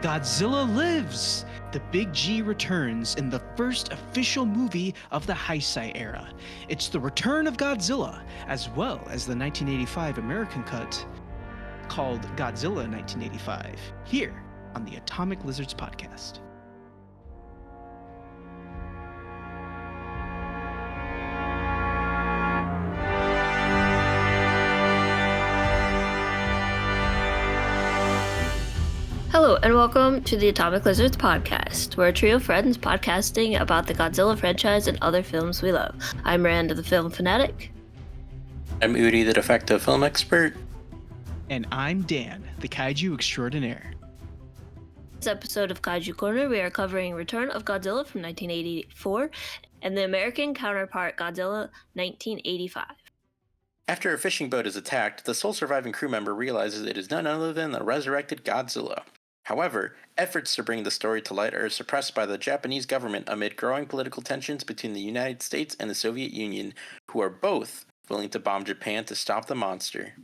Godzilla lives! The Big G returns in the first official movie of the Heisei era. It's the Return of Godzilla, as well as the 1985 American cut called Godzilla 1985, here on the Atomic Lizards podcast. Hello, and welcome to the Atomic Lizards podcast. We're a trio of friends podcasting about the Godzilla franchise and other films we love. I'm Miranda, the film fanatic. I'm Udi, the defective film expert. And I'm Dan, the Kaiju extraordinaire. This episode of Kaiju Korner, we are covering Return of Godzilla from 1984 and the American counterpart Godzilla 1985. After a fishing boat is attacked, the sole surviving crew member realizes it is none other than the resurrected Godzilla. However, efforts to bring the story to light are suppressed by the Japanese government amid growing political tensions between the United States and the Soviet Union, who are both willing to bomb Japan to stop the monster.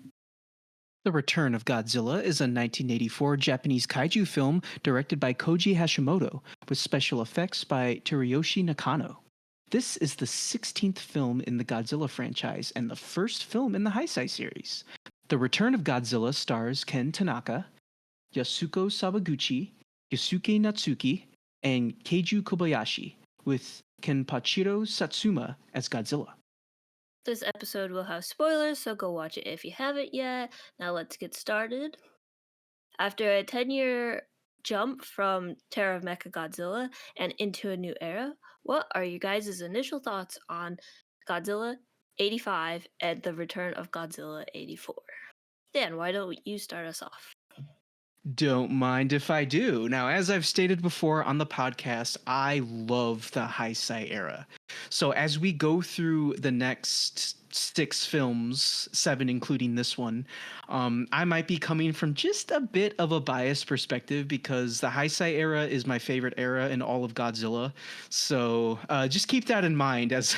The Return of Godzilla is a 1984 Japanese kaiju film directed by Koji Hashimoto, with special effects by Terayoshi Nakano. This is the 16th film in the Godzilla franchise and the first film in the Heisei series. The Return of Godzilla stars Ken Tanaka, Yasuko Sawaguchi, Yusuke Natsuki, and Keiju Kobayashi, with Kenpachiro Satsuma as Godzilla. This episode will have spoilers, so go watch it if you haven't yet. Now let's get started. After a 10-year jump from Terror of Mechagodzilla and into a new era, what are you guys' initial thoughts on Godzilla 85 and the Return of Godzilla 84? Dan, why don't you start us off? Don't mind if I do. Now, as I've stated before on the podcast, I love the Heisei era. So as we go through the next 6 films, 7 including this one, I might be coming from just a bit of a biased perspective because the Heisei era is my favorite era in all of Godzilla. So just keep that in mind as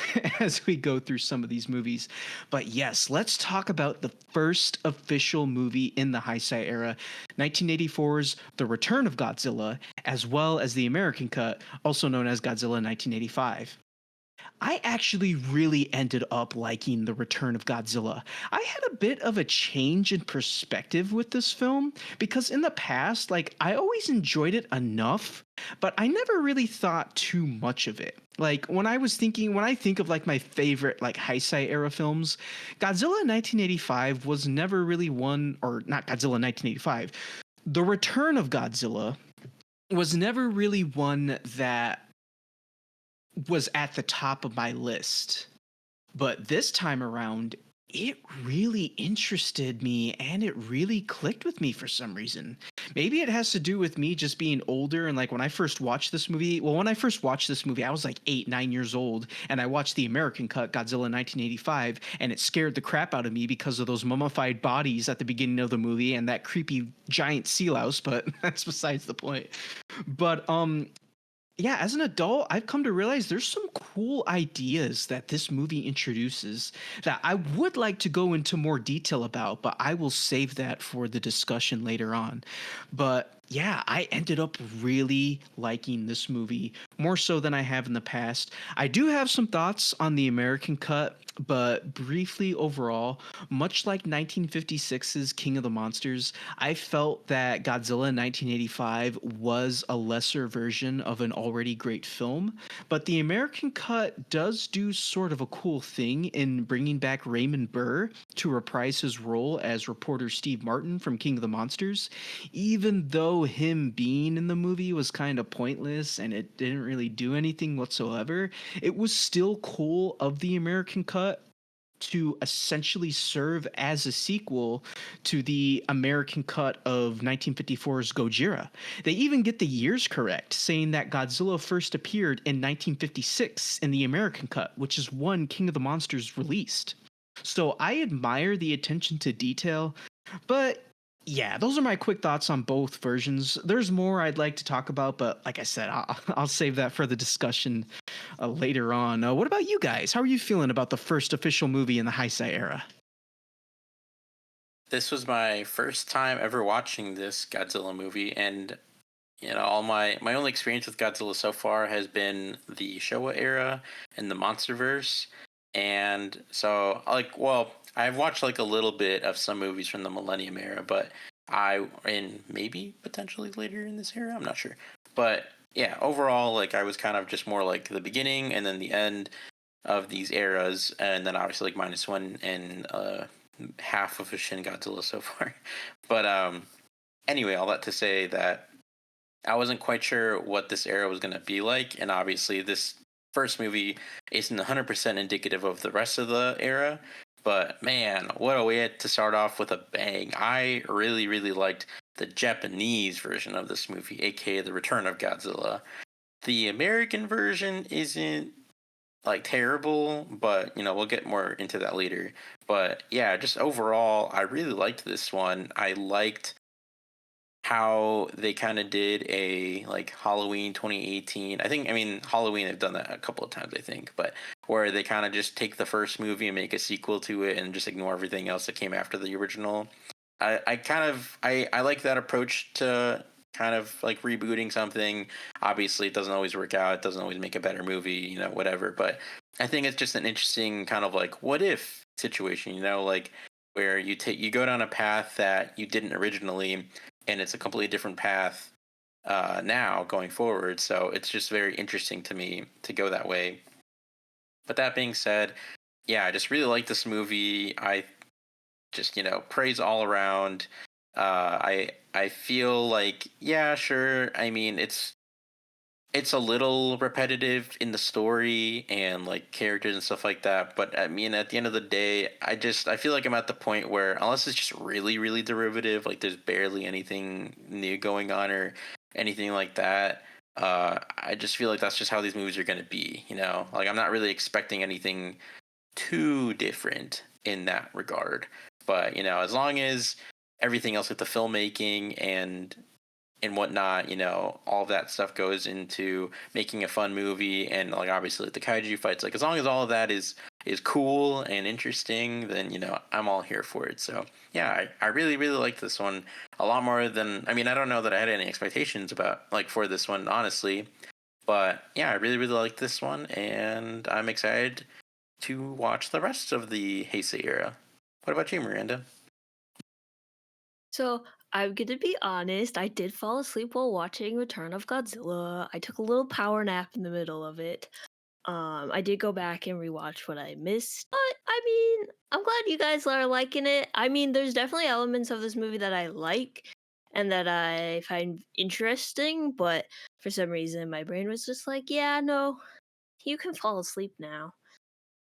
we go through some of these movies. But yes, let's talk about the first official movie in the Heisei era, 1984's The Return of Godzilla, as well as the American cut, also known as Godzilla 1985. I actually really ended up liking The Return of Godzilla. I had a bit of a change in perspective with this film because in the past, I always enjoyed it enough, but I never really thought too much of it. When I think of my favorite Heisei era films, Godzilla 1985 was never really one, or not Godzilla 1985. The Return of Godzilla was never really one that was at the top of my list. But this time around, it really interested me and it really clicked with me for some reason. Maybe it has to do with me just being older and when I first watched this movie, I was 8, 9 years old, and I watched the American cut, Godzilla 1985, and it scared the crap out of me because of those mummified bodies at the beginning of the movie and that creepy giant sea louse, but that's besides the point. But yeah, as an adult, I've come to realize there's some cool ideas that this movie introduces that I would like to go into more detail about, but I will save that for the discussion later on. But yeah, I ended up really liking this movie more so than I have in the past. I do have some thoughts on the American cut, but briefly overall, much like 1956's King of the Monsters, I felt that Godzilla 1985 was a lesser version of an already great film, but the American cut does do sort of a cool thing in bringing back Raymond Burr to reprise his role as reporter Steve Martin from King of the Monsters, even though him being in the movie was kind of pointless and it didn't really do anything whatsoever. It was still cool of the American cut to essentially serve as a sequel to the American cut of 1954's Gojira. They even get the years correct, saying that Godzilla first appeared in 1956 in the American cut, which is when King of the Monsters released. So I admire the attention to detail, but yeah, those are my quick thoughts on both versions. There's more I'd like to talk about, but like I said, I'll save that for the discussion later on. What about you guys? How are you feeling about the first official movie in the Heisei era? This was my first time ever watching this Godzilla movie, and all my only experience with Godzilla so far has been the Showa era and the MonsterVerse, and so well, I've watched like a little bit of some movies from the Millennium era, but and maybe potentially later in this era, I'm not sure, but yeah, overall, like I was kind of just more like the beginning and then the end of these eras, and then obviously like -1 and half of a Shin Godzilla so far, but anyway, all that to say that I wasn't quite sure what this era was going to be like, and obviously this first movie isn't 100% indicative of the rest of the era. But man, what a way to start off with a bang! I really, really liked the Japanese version of this movie, aka the Return of Godzilla. The American version isn't like terrible, but we'll get more into that later. But yeah, just overall, I really liked this one. I liked how they kind of did a like Halloween 2018. I mean Halloween they've done that a couple of times I think, but where they kind of just take the first movie and make a sequel to it and just ignore everything else that came after the original. I like that approach to kind of like rebooting something. Obviously it doesn't always work out, it doesn't always make a better movie, whatever, but I think it's just an interesting kind of like what if situation, like where you go down a path that you didn't originally, and it's a completely different path now going forward. So it's just very interesting to me to go that way. But that being said, yeah, I just really like this movie. I just praise all around. I feel like, yeah, sure. I mean, it's a little repetitive in the story and like characters and stuff like that, but I mean at the end of the day, I feel like I'm at the point where unless it's just really really derivative, like there's barely anything new going on or anything like that, I just feel like that's just how these movies are going to be, like I'm not really expecting anything too different in that regard. But as long as everything else with the filmmaking and whatnot, all of that stuff goes into making a fun movie, and like obviously the kaiju fights, like as long as all of that is cool and interesting, then I'm all here for it. So yeah, I really really liked this one a lot more than, I mean, I don't know that I had any expectations about like for this one honestly, but yeah, I really really liked this one, and I'm excited to watch the rest of the Heisei era. What about you, Miranda? So I'm gonna be honest, I did fall asleep while watching Return of Godzilla. I took a little power nap in the middle of it. I did go back and rewatch what I missed, but I mean, I'm glad you guys are liking it. I mean, there's definitely elements of this movie that I like and that I find interesting, but for some reason my brain was just like, yeah, no, you can fall asleep now.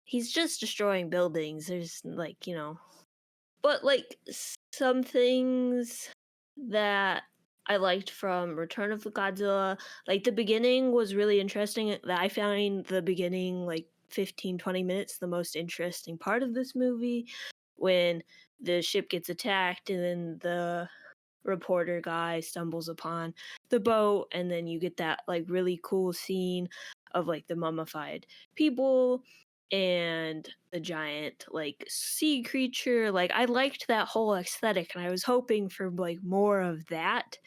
He's just destroying buildings. There's like, but like some things that I liked from Return of the Godzilla, like the beginning was really interesting. That I found the beginning like 15, 20 minutes the most interesting part of this movie, when the ship gets attacked and then the reporter guy stumbles upon the boat, and then you get that like really cool scene of like the mummified people and the giant like sea creature. Like I liked that whole aesthetic, and I was hoping for like more of that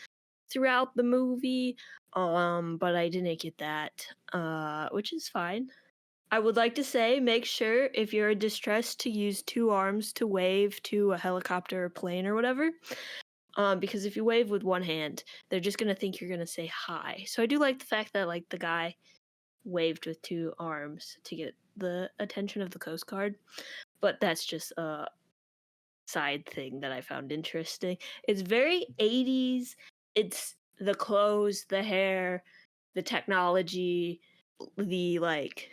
throughout the movie, but I didn't get that, which is fine. I would like to say, make sure if you're in distress to use two arms to wave to a helicopter or plane or whatever, because if you wave with one hand, they're just gonna think you're gonna say hi. So I do like the fact that like the guy waved with two arms to get the attention of the Coast Guard, but that's just a side thing that I found interesting. It's very 80s. It's the clothes, the hair, the technology, the like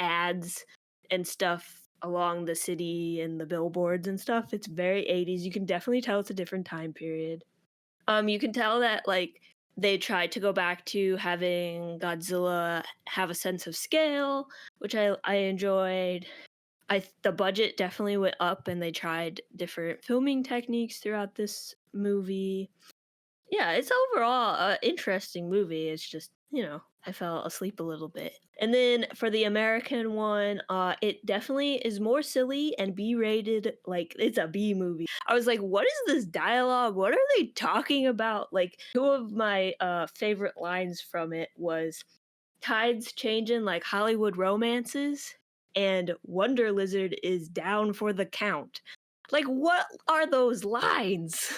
ads and stuff along the city and the billboards and stuff. It's very 80s. You can definitely tell it's a different time period. You can tell that like they tried to go back to having Godzilla have a sense of scale, which I enjoyed. The budget definitely went up, and they tried different filming techniques throughout this movie. Yeah, it's overall an interesting movie. It's just I fell asleep a little bit. And then for the American one, it definitely is more silly and B-rated. Like, it's a B movie. I was like, what is this dialogue? What are they talking about? Like, two of my favorite lines from it was tides changing like Hollywood romances, and Wonder Lizard is down for the count. Like, what are those lines?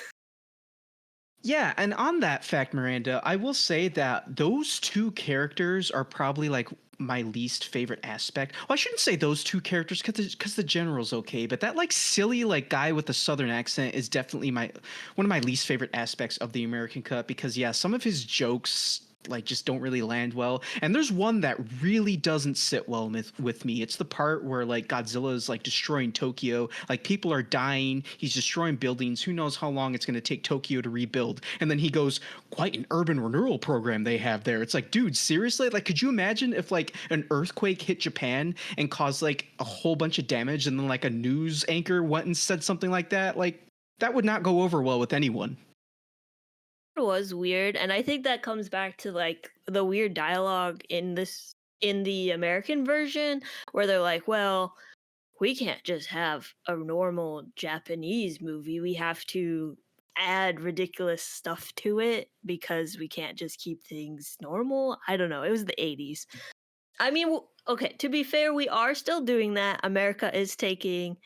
Yeah, and on that fact, Miranda, I will say that those two characters are probably like my least favorite aspect. Well, I shouldn't say those two characters because the general's okay, but that like silly like guy with the southern accent is definitely my one of my least favorite aspects of the American cut because yeah, some of his jokes like just don't really land well. And there's one that really doesn't sit well with me. It's the part where like Godzilla is like destroying Tokyo, like people are dying, he's destroying buildings. Who knows how long it's going to take Tokyo to rebuild? And then he goes, "Quite an urban renewal program they have there." It's like, dude, seriously? Like, could you imagine if like an earthquake hit Japan and caused like a whole bunch of damage, and then like a news anchor went and said something like that? Like, that would not go over well with anyone. Was weird, and I think that comes back to like the weird dialogue in the American version where they're like, well, we can't just have a normal Japanese movie. We have to add ridiculous stuff to it because we can't just keep things normal. I don't know. It was the 80s. I mean, okay, to be fair, we are still doing that. America is taking,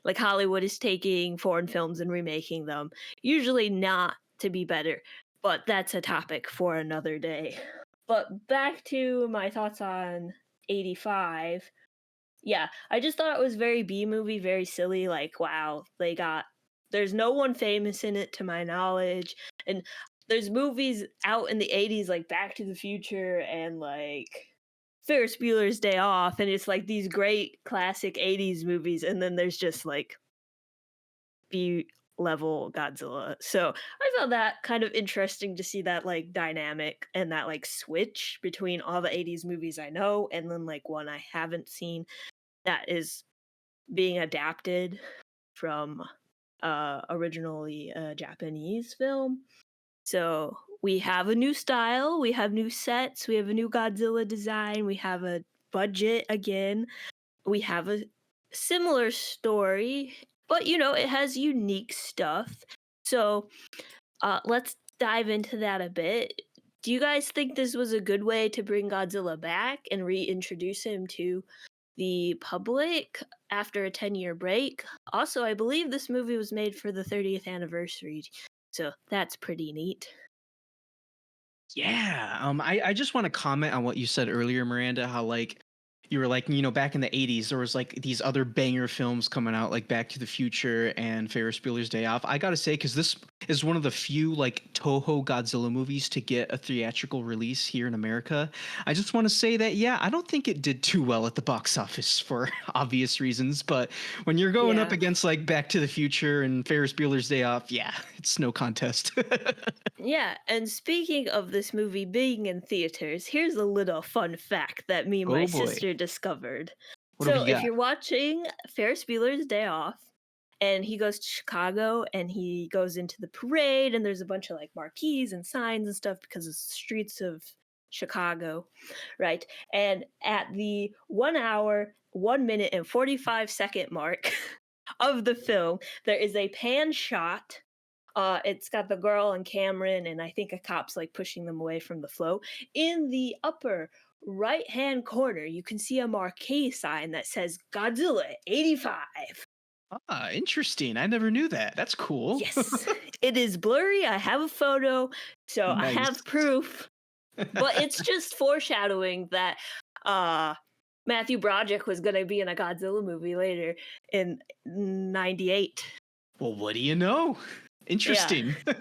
like, Hollywood is taking foreign films and remaking them. Usually not to be better, but that's a topic for another day. But back to my thoughts on 85. Yeah, I just thought it was very B movie, very silly. Like, wow, there's no one famous in it to my knowledge. And there's movies out in the 80s like Back to the Future and like Ferris Bueller's Day Off. And it's like these great classic 80s movies. And then there's just like B level Godzilla. So I found that kind of interesting to see that like dynamic and that like switch between all the 80s movies I know and then like one I haven't seen that is being adapted from originally a Japanese film. So we have a new style, we have new sets, we have a new Godzilla design, we have a budget again, we have a similar story, but it has unique stuff. So let's dive into that a bit. Do you guys think this was a good way to bring Godzilla back and reintroduce him to the public after a 10-year break? Also, I believe this movie was made for the 30th anniversary, so that's pretty neat. Yeah. I just want to comment on what you said earlier, Miranda, how like you were like, back in the 80s, there was like these other banger films coming out like Back to the Future and Ferris Bueller's Day Off. I got to say, because this is one of the few like Toho Godzilla movies to get a theatrical release here in America. I just want to say that, yeah, I don't think it did too well at the box office for obvious reasons. But when you're going up Yeah. against like Back to the Future and Ferris Bueller's Day Off, yeah, it's no contest. Yeah, and speaking of this movie being in theaters, here's a little fun fact that me and my Oh boy. sister discovered. What have So, you if got? you're watching Ferris Bueller's Day Off, and he goes to Chicago and he goes into the parade, and there's a bunch of like marquees and signs and stuff because it's the streets of Chicago, right? And at the 1 hour, 1 minute, and 45-second mark of the film, there is a pan shot. It's got the girl and Cameron, and I think a cop's like pushing them away from the flow. In the upper right hand corner, you can see a marquee sign that says Godzilla 85. Ah, interesting. I never knew that. That's cool. Yes, it is blurry. I have a photo, so I Nice. have proof. But it's just foreshadowing that Matthew Broderick was going to be in a Godzilla movie later in 98. Well, what do you know? Interesting. I'm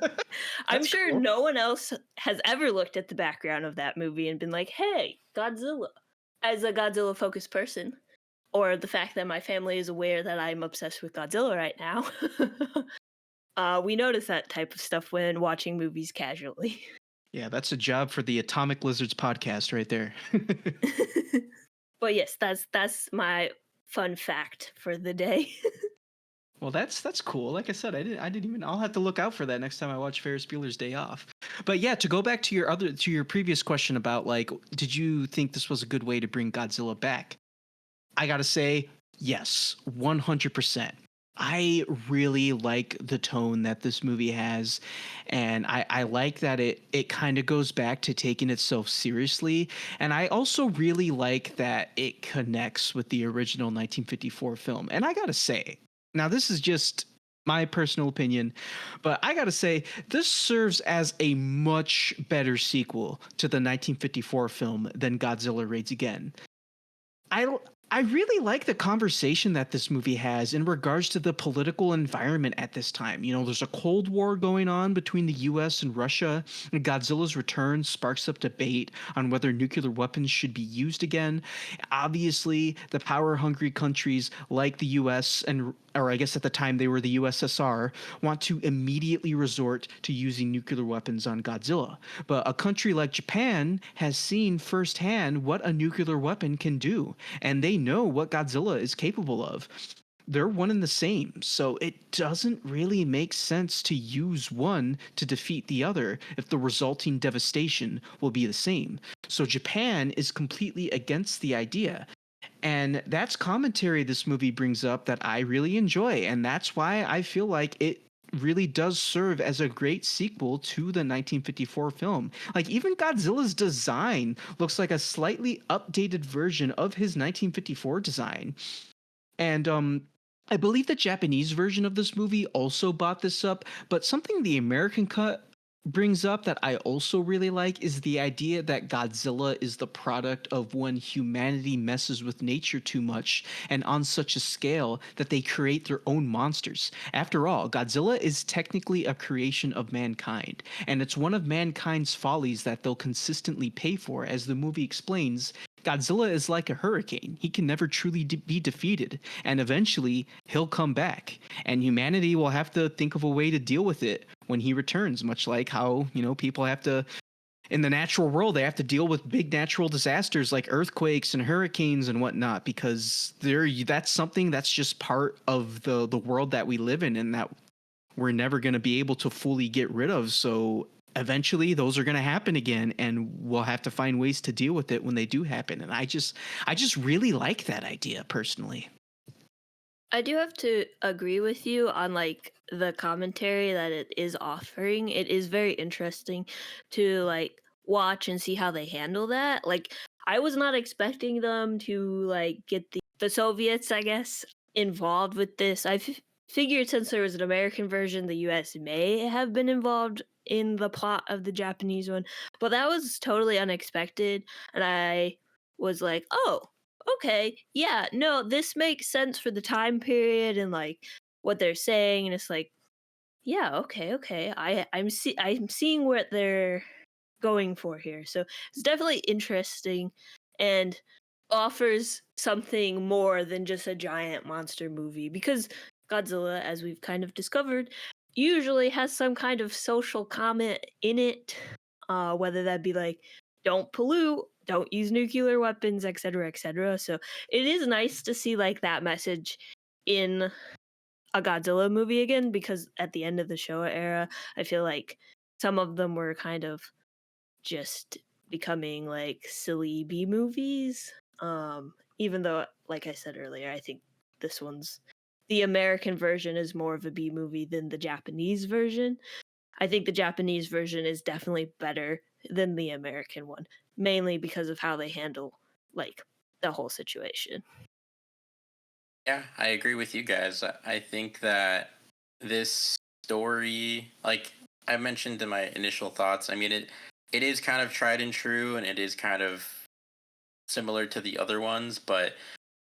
That's sure cool. no one else has ever looked at the background of that movie and been like, hey, Godzilla, as a Godzilla focused person. Or the fact that my family is aware that I'm obsessed with Godzilla right now. We notice that type of stuff when watching movies casually. Yeah, that's a job for the Atomic Lizards podcast right there. But yes, that's my fun fact for the day. Well, that's cool. Like I said, I didn't even. I'll have to look out for that next time I watch Ferris Bueller's Day Off. But yeah, to go back to your previous question about like, did you think this was a good way to bring Godzilla back? I gotta say, yes, 100%. I really like the tone that this movie has, and I like that it kind of goes back to taking itself seriously. And I also really like that it connects with the original 1954 film. And I gotta say, now this is just my personal opinion, but I gotta say, this serves as a much better sequel to the 1954 film than Godzilla Raids Again. I I really like the conversation that this movie has in regards to the political environment at this time. You know, there's a Cold War going on between the US and Russia, and Godzilla's return sparks up debate on whether nuclear weapons should be used again. Obviously, the power-hungry countries like the US and or I guess at the time they were the USSR, want to immediately resort to using nuclear weapons on Godzilla. But a country like Japan has seen firsthand what a nuclear weapon can do, and they know what Godzilla is capable of. They're one and the same, so it doesn't really make sense to use one to defeat the other if the resulting devastation will be the same. So Japan is completely against the idea. And that's commentary this movie brings up that I really enjoy. And that's why I feel like it really does serve as a great sequel to the 1954 film. Like, even Godzilla's design looks like a slightly updated version of his 1954 design. And I believe the Japanese version of this movie also bought this up, but something the American cut brings up that I also really like is the idea that Godzilla is the product of when humanity messes with nature too much and on such a scale that they create their own monsters. After all, Godzilla is technically a creation of mankind, and it's one of mankind's follies that they'll consistently pay for. As the movie explains, Godzilla is like a hurricane. He can never truly be defeated, and eventually he'll come back, and humanity will have to think of a way to deal with it when he returns, much like how, you know, people have to in the natural world, they have to deal with big natural disasters like earthquakes and hurricanes and whatnot, because that's something that's just part of the world that we live in and that we're never going to be able to fully get rid of. So eventually those are going to happen again, and we'll have to find ways to deal with it when they do happen. And I just really like that idea personally. I do have to agree with you on like the commentary that it is offering. It is very interesting to like watch and see how they handle that. Like I was not expecting them to like get the Soviets, I guess, involved with this. Figured since there was an American version, the US may have been involved in the plot of the Japanese one, but that was totally unexpected, and I was like, "Oh, okay, yeah, no, this makes sense for the time period and like what they're saying." And it's like, yeah, okay, I'm seeing what they're going for here. So it's definitely interesting and offers something more than just a giant monster movie, because Godzilla, as we've kind of discovered, usually has some kind of social comment in it, whether that be like don't pollute, don't use nuclear weapons, etc., etc. So it is nice to see like that message in a Godzilla movie again, because at the end of the Showa era, I feel like some of them were kind of just becoming like silly B movies. Even though, like I said earlier, I think this one's the American version is more of a B movie than the Japanese version. I think the Japanese version is definitely better than the American one, mainly because of how they handle like the whole situation. Yeah, I agree with you guys. I think that this story, like I mentioned in my initial thoughts, I mean it is kind of tried and true, and it is kind of similar to the other ones, but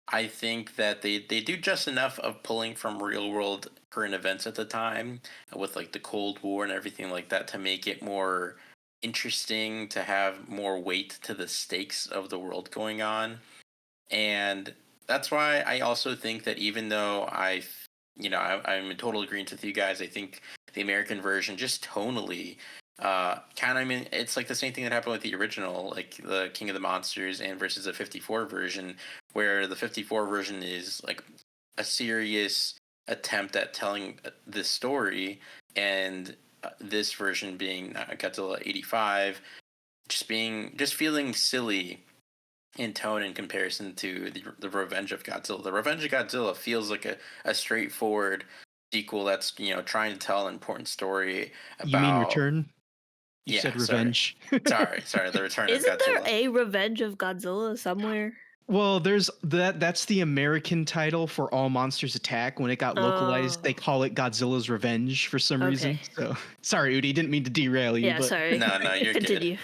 I think that they do just enough of pulling from real world current events at the time with like the Cold War and everything like that to make it more interesting, to have more weight to the stakes of the world going on. And that's why I also think that even though I'm in total agreement with you guys, I think the American version just tonally kind of, I mean, it's like the same thing that happened with the original, like the King of the Monsters and versus the 54 version, where the 54 version is like a serious attempt at telling this story, and this version being Godzilla 85, just feeling silly in tone in comparison to the Revenge of Godzilla. The Revenge of Godzilla feels like a straightforward sequel that's, you know, trying to tell an important story You mean about. Return? You said Sorry. Revenge. Sorry, the Return of Isn't there Godzilla. a Revenge of Godzilla somewhere? Well, there's that's the American title for All Monsters Attack. When it got localized, they Oh, call it Godzilla's Revenge for some reason. okay. So sorry, Udi, didn't mean to derail you, Yeah, but sorry. No, you're good. Continue.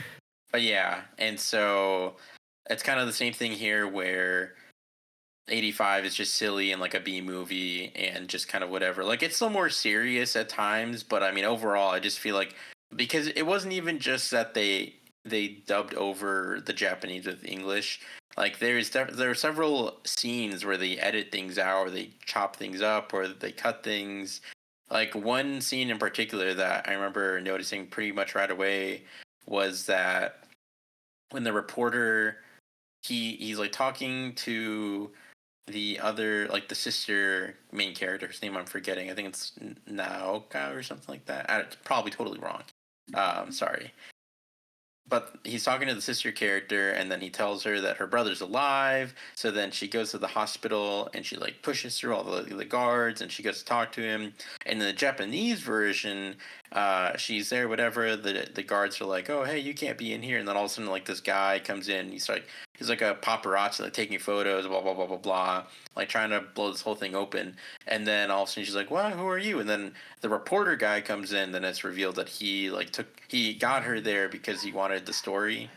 But yeah, and so it's kind of the same thing here where 85 is just silly and like a B movie and just kind of whatever. Like it's still more serious at times, but I mean overall I just feel like, because it wasn't even just that they dubbed over the Japanese with English. Like there are several scenes where they edit things out, or they chop things up, or they cut things. Like one scene in particular that I remember noticing pretty much right away was that when the reporter, he's like talking to the other, like the sister main character, whose name I'm forgetting. I think it's Naoka or something like that. Probably totally wrong. Sorry. But he's talking to the sister character, and then he tells her that her brother's alive. So then she goes to the hospital, and she like pushes through all the guards, and she goes to talk to him. And in the Japanese version, she's there, whatever. The guards are like, "Oh, hey, you can't be in here." And then all of a sudden, like this guy comes in. He's like a paparazzi, like taking photos, blah blah blah blah blah, like trying to blow this whole thing open. And then all of a sudden, she's like, "What? Who are you?" And then the reporter guy comes in. Then it's revealed that he got her there because he wanted the story.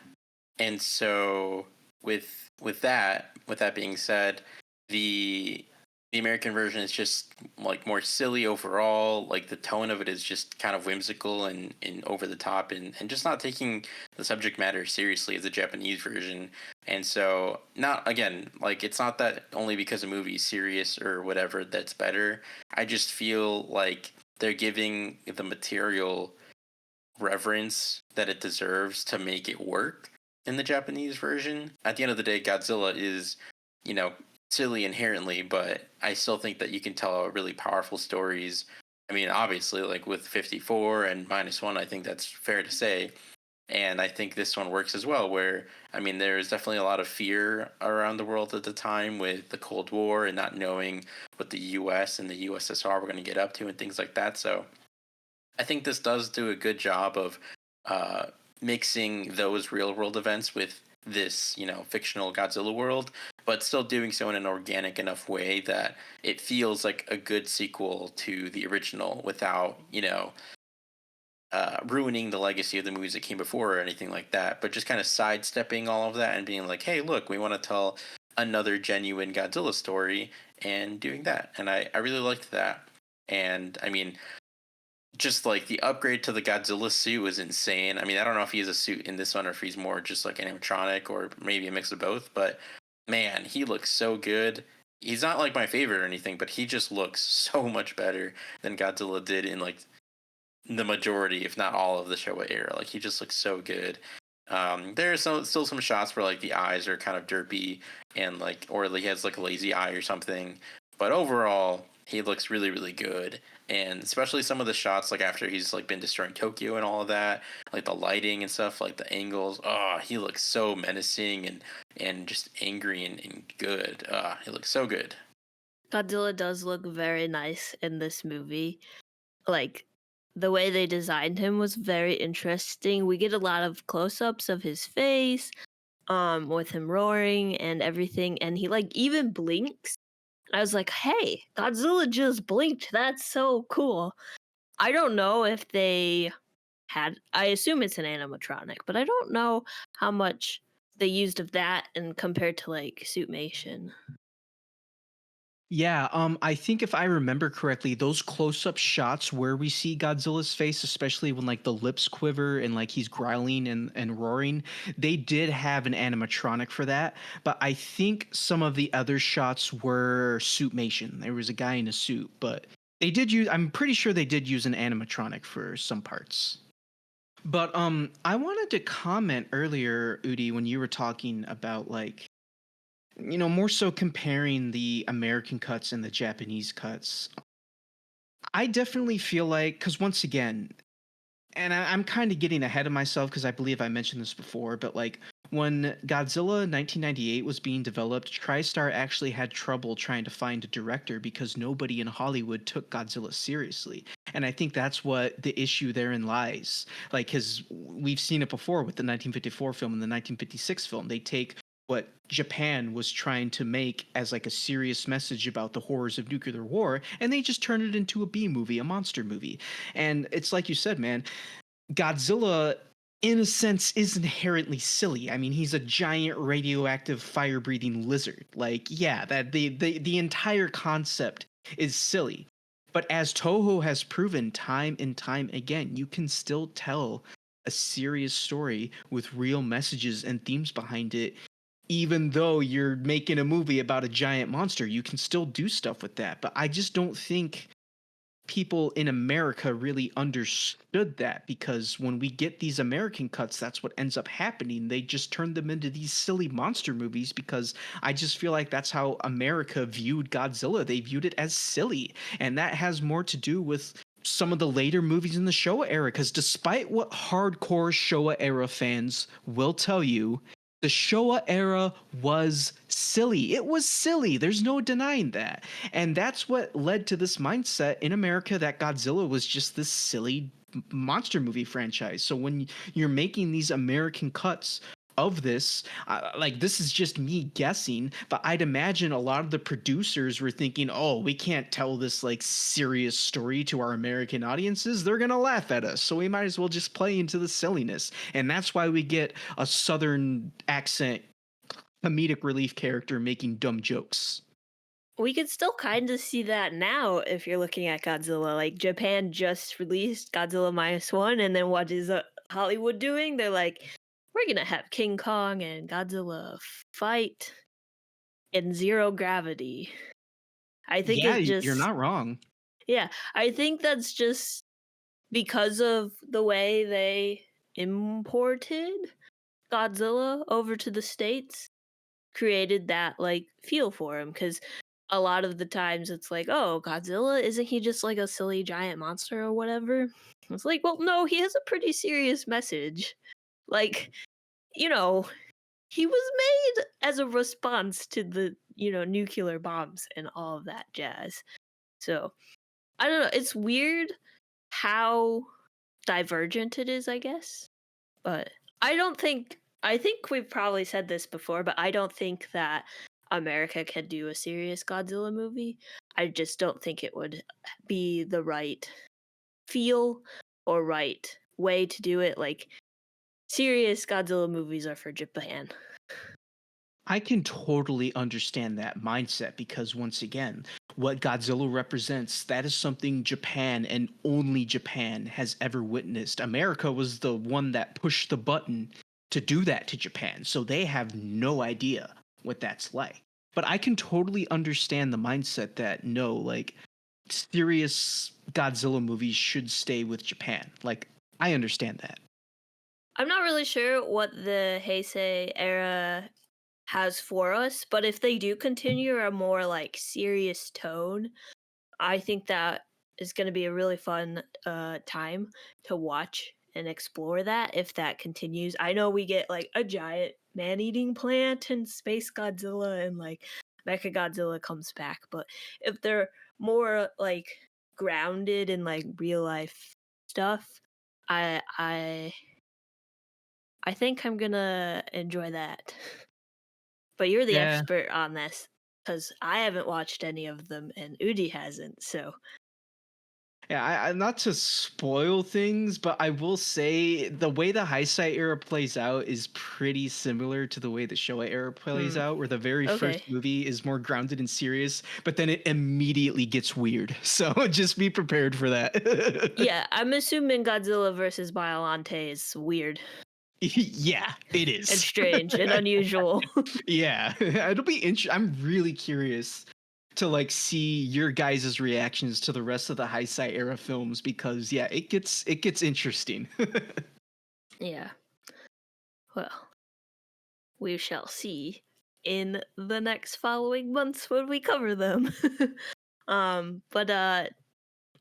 And so with that being said, the American version is just like more silly overall. Like the tone of it is just kind of whimsical and over the top, and just not taking the subject matter seriously as the Japanese version. And so, not again, like it's not that only because a movie is serious or whatever that's better. I just feel like they're giving the material reverence that it deserves to make it work in the Japanese version. At the end of the day, Godzilla is, you know, silly inherently, but I still think that you can tell really powerful stories. I mean, obviously, like with 54 and -1, I think that's fair to say. And I think this one works as well, where, I mean, there's definitely a lot of fear around the world at the time with the Cold War and not knowing what the US and the USSR were going to get up to and things like that. So I think this does do a good job of mixing those real world events with this, you know, fictional Godzilla world, but still doing so in an organic enough way that it feels like a good sequel to the original without, you know, ruining the legacy of the movies that came before or anything like that, but just kind of sidestepping all of that and being like, hey, look, we want to tell another genuine Godzilla story, and doing that. And I really liked that. And I mean, just like the upgrade to the Godzilla suit was insane. I mean, I don't know if he has a suit in this one or if he's more just like animatronic or maybe a mix of both, but man, he looks so good. He's not like my favorite or anything, but he just looks so much better than Godzilla did in like the majority, if not all, of the Showa era. Like he just looks so good. There are still some shots where like the eyes are kind of derpy and like, or he has like a lazy eye or something, but overall he looks really really good. And especially some of the shots like after he's like been destroying Tokyo and all of that, like the lighting and stuff, like the angles. Oh, he looks so menacing and just angry and good. He looks so good. Godzilla does look very nice in this movie. Like, the way they designed him was very interesting. We get a lot of close-ups of his face, with him roaring and everything, and he like even blinks. I was like, "Hey, Godzilla just blinked. That's so cool." I don't know if they had, I assume it's an animatronic, but I don't know how much they used of that and compared to like Suitmation. yeah, I think if I remember correctly, those close-up shots where we see Godzilla's face, especially when like the lips quiver and like he's growling and roaring, they did have an animatronic for that. But I think some of the other shots were suitmation. There was a guy in a suit, but they did use, I'm pretty sure they did use an animatronic for some parts. But I wanted to comment earlier, Udi, when you were talking about like, you know, more so comparing the American cuts and the Japanese cuts. I definitely feel like, because once again, and I'm kind of getting ahead of myself because I believe I mentioned this before, but like when Godzilla 1998 was being developed, TriStar actually had trouble trying to find a director because nobody in Hollywood took Godzilla seriously. And I think that's what the issue therein lies. Like, because we've seen it before with the 1954 film and the 1956 film. They take what Japan was trying to make as like a serious message about the horrors of nuclear war, and they just turn it into a B movie, a monster movie. And it's like you said, man, Godzilla, in a sense, is inherently silly. I mean, he's a giant radioactive fire breathing lizard. Like, yeah, that the entire concept is silly. But as Toho has proven time and time again, you can still tell a serious story with real messages and themes behind it. Even though you're making a movie about a giant monster, you can still do stuff with that. But I just don't think people in America really understood that, because when we get these American cuts, that's what ends up happening. They just turn them into these silly monster movies because I just feel like that's how America viewed Godzilla. They viewed it as silly. And that has more to do with some of the later movies in the Showa era, because despite what hardcore Showa era fans will tell you, the Showa era was silly. It was silly. There's no denying that. And that's what led to this mindset in America that Godzilla was just this silly monster movie franchise. So when you're making these American cuts of this, like, this is just me guessing, but I'd imagine a lot of the producers were thinking, oh, we can't tell this like serious story to our American audiences. They're going to laugh at us. So we might as well just play into the silliness. And that's why we get a Southern accent comedic relief character making dumb jokes. We could still kind of see that now if you're looking at Godzilla. Like, Japan just released Godzilla Minus One, and then what is Hollywood doing? They're like, we're gonna have King Kong and Godzilla fight in zero gravity. I think Yeah, it you're just, not wrong. yeah, I think that's just because of the way they imported Godzilla over to the States, created that like feel for him. Because a lot of the times it's like, oh, Godzilla, isn't he just like a silly giant monster or whatever? It's like, well, no, he has a pretty serious message. Like, you know, he was made as a response to the, nuclear bombs and all of that jazz. So, I don't know. It's weird how divergent it is, I guess. But I think we've probably said this before, but I don't think that America can do a serious Godzilla movie. I just don't think it would be the right feel or right way to do it. Like, serious Godzilla movies are for Japan. I can totally understand that mindset because, once again, what Godzilla represents, that is something Japan and only Japan has ever witnessed. America was the one that pushed the button to do that to Japan, so they have no idea what that's like. But I can totally understand the mindset that, no, like, serious Godzilla movies should stay with Japan. Like, I understand that. I'm not really sure what the Heisei era has for us, but if they do continue a more like serious tone, I think that is going to be a really fun time to watch and explore that if that continues. I know we get like a giant man-eating plant and Space Godzilla and like Mecha Godzilla comes back, but if they're more like grounded in like real life stuff, I I think I'm gonna enjoy that. But you're the Yeah. expert on this because I haven't watched any of them and Udi hasn't. So Yeah, I not to spoil things, but I will say the way the Heisei era plays out is pretty similar to the way the Showa era plays out, where the very first okay. movie is more grounded and serious, but then it immediately gets weird. So just be prepared for that. Yeah, I'm assuming Godzilla versus Biollante is weird Yeah, it and is. strange and unusual. Yeah, it'll be interesting. I'm really curious to like see your guys' reactions to the rest of the Heisei era films because yeah, it gets interesting. Yeah. Well, we shall see in the next following months when we cover them. But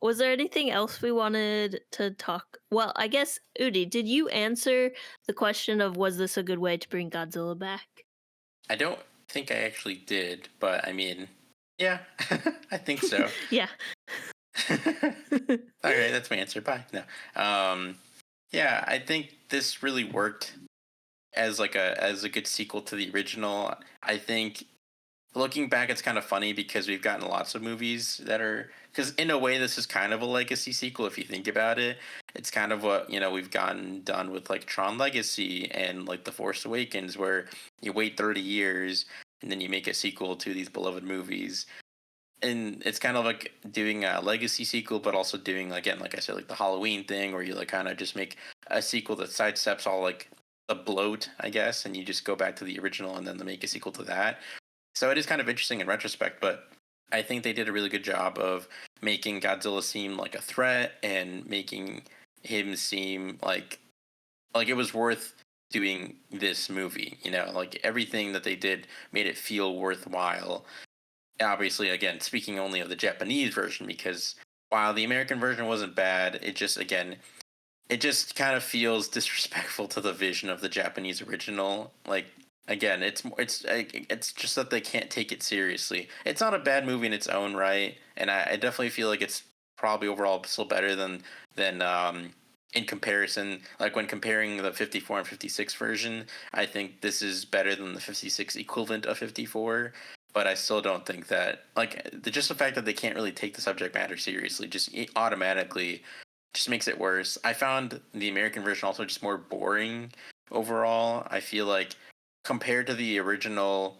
Was there anything else we wanted to talk? Well, I guess Udi, did you answer the question of was this a good way to bring Godzilla back? I don't think I actually did, but I mean, yeah, I think so. Yeah. All right, that's my answer. Bye. No. Yeah, I think this really worked as a good sequel to the original. I think looking back, it's kind of funny because we've gotten lots of movies that are, because in a way this is kind of a legacy sequel if you think about it. It's kind of what we've gotten done with like Tron Legacy and like The Force Awakens, where you wait 30 years and then you make a sequel to these beloved movies. And it's kind of like doing a legacy sequel, but also doing, again, like I said, like the Halloween thing, where you like kind of just make a sequel that sidesteps all like the bloat, I guess, and you just go back to the original and then they make a sequel to that. So it is kind of interesting in retrospect, but I think they did a really good job of making Godzilla seem like a threat and making him seem like it was worth doing this movie. Like everything that they did made it feel worthwhile. Obviously, again, speaking only of the Japanese version, because while the American version wasn't bad, it just kind of feels disrespectful to the vision of the Japanese original. Like, again, it's just that they can't take it seriously. It's not a bad movie in its own right, and I definitely feel like it's probably overall still better than in comparison. Like when comparing the 54 and 56 version, I think this is better than the 56 equivalent of 54. But I still don't think that, like, just the fact that they can't really take the subject matter seriously just automatically just makes it worse. I found the American version also just more boring overall. I feel like compared to the original,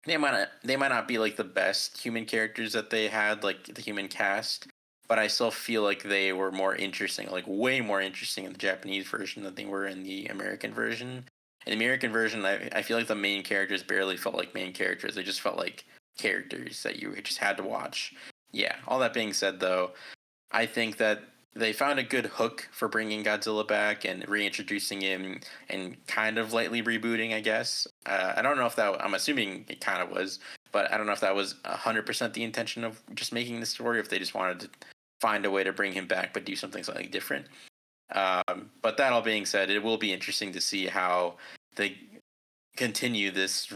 they might not be like the best human characters that they had, like the human cast, but I still feel like they were more interesting, like way more interesting in the Japanese version than they were in the American version. In the American version, I feel like the main characters barely felt like main characters. They just felt like characters that you just had to watch. Yeah, all that being said, though, I think that they found a good hook for bringing Godzilla back and reintroducing him and kind of lightly rebooting, I guess. I don't know if I'm assuming it kind of was, but I don't know if that was 100% the intention of just making the story, or if they just wanted to find a way to bring him back but do something slightly different. But that all being said, it will be interesting to see how they continue this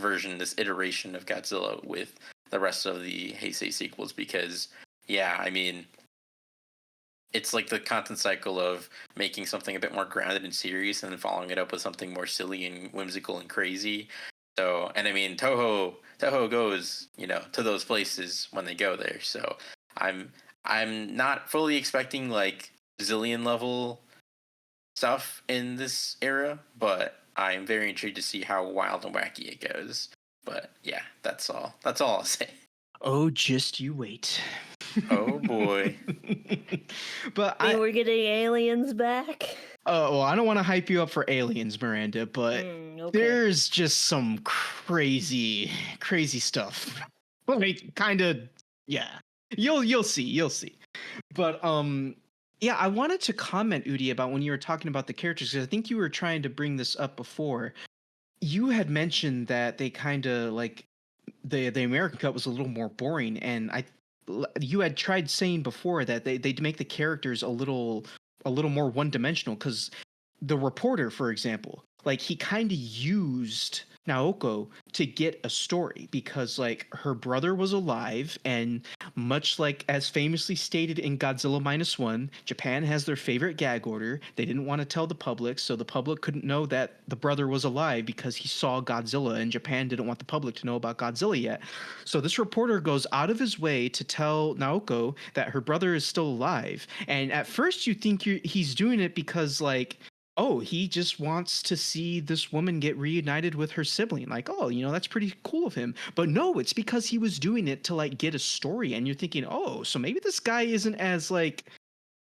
iteration of Godzilla with the rest of the Heisei sequels, because, yeah, I mean, it's like the constant cycle of making something a bit more grounded and serious and then following it up with something more silly and whimsical and crazy. So, and I mean, Toho goes, to those places when they go there. So I'm not fully expecting like zillion level stuff in this era, but I'm very intrigued to see how wild and wacky it goes. But yeah, that's all I'll say. Oh, just you wait. Oh boy. But we're getting aliens back. Oh, well, I don't want to hype you up for Aliens, Miranda, but Okay. there's just some crazy stuff. Like, kind of, yeah. You'll see. But yeah, I wanted to comment, Udi, about when you were talking about the characters, because I think you were trying to bring this up before. You had mentioned that they kind of like the American cut was a little more boring, and you had tried saying before that they'd make the characters a little more one-dimensional, because the reporter, for example, like he kind of used Naoko to get a story, because like her brother was alive, and much like as famously stated in Godzilla -1, Japan has their favorite gag order. They didn't want to tell the public, so the public couldn't know that the brother was alive because he saw Godzilla, and Japan didn't want the public to know about Godzilla yet. So this reporter goes out of his way to tell Naoko that her brother is still alive, and at first you think he's doing it because like, oh, he just wants to see this woman get reunited with her sibling. Like, oh, that's pretty cool of him. But no, it's because he was doing it to like get a story. And you're thinking, oh, so maybe this guy isn't as like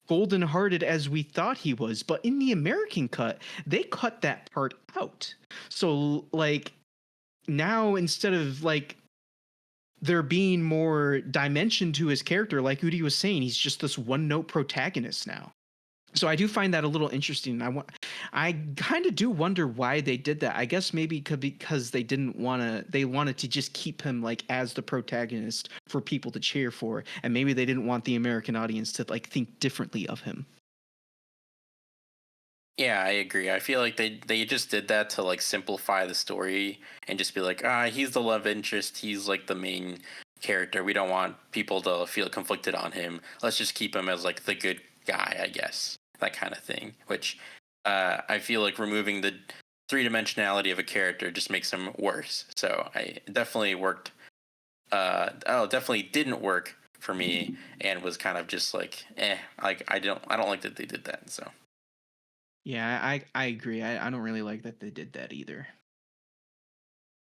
golden hearted as we thought he was. But in the American cut, they cut that part out. So like now, instead of like there being more dimension to his character, like Udi was saying, he's just this one note protagonist now. So I do find that a little interesting. I kind of do wonder why they did that. I guess maybe because they didn't want to. They wanted to just keep him like as the protagonist for people to cheer for, and maybe they didn't want the American audience to like think differently of him. Yeah, I agree. I feel like they just did that to like simplify the story and just be like, he's the love interest. He's like the main character. We don't want people to feel conflicted on him. Let's just keep him as like the good guy, I guess. That kind of thing. Which I feel like removing the three-dimensionality of a character just makes him worse. So I definitely worked. Definitely didn't work for me, and was kind of just like, like I don't like that they did that. So. Yeah, I agree. I don't really like that they did that either.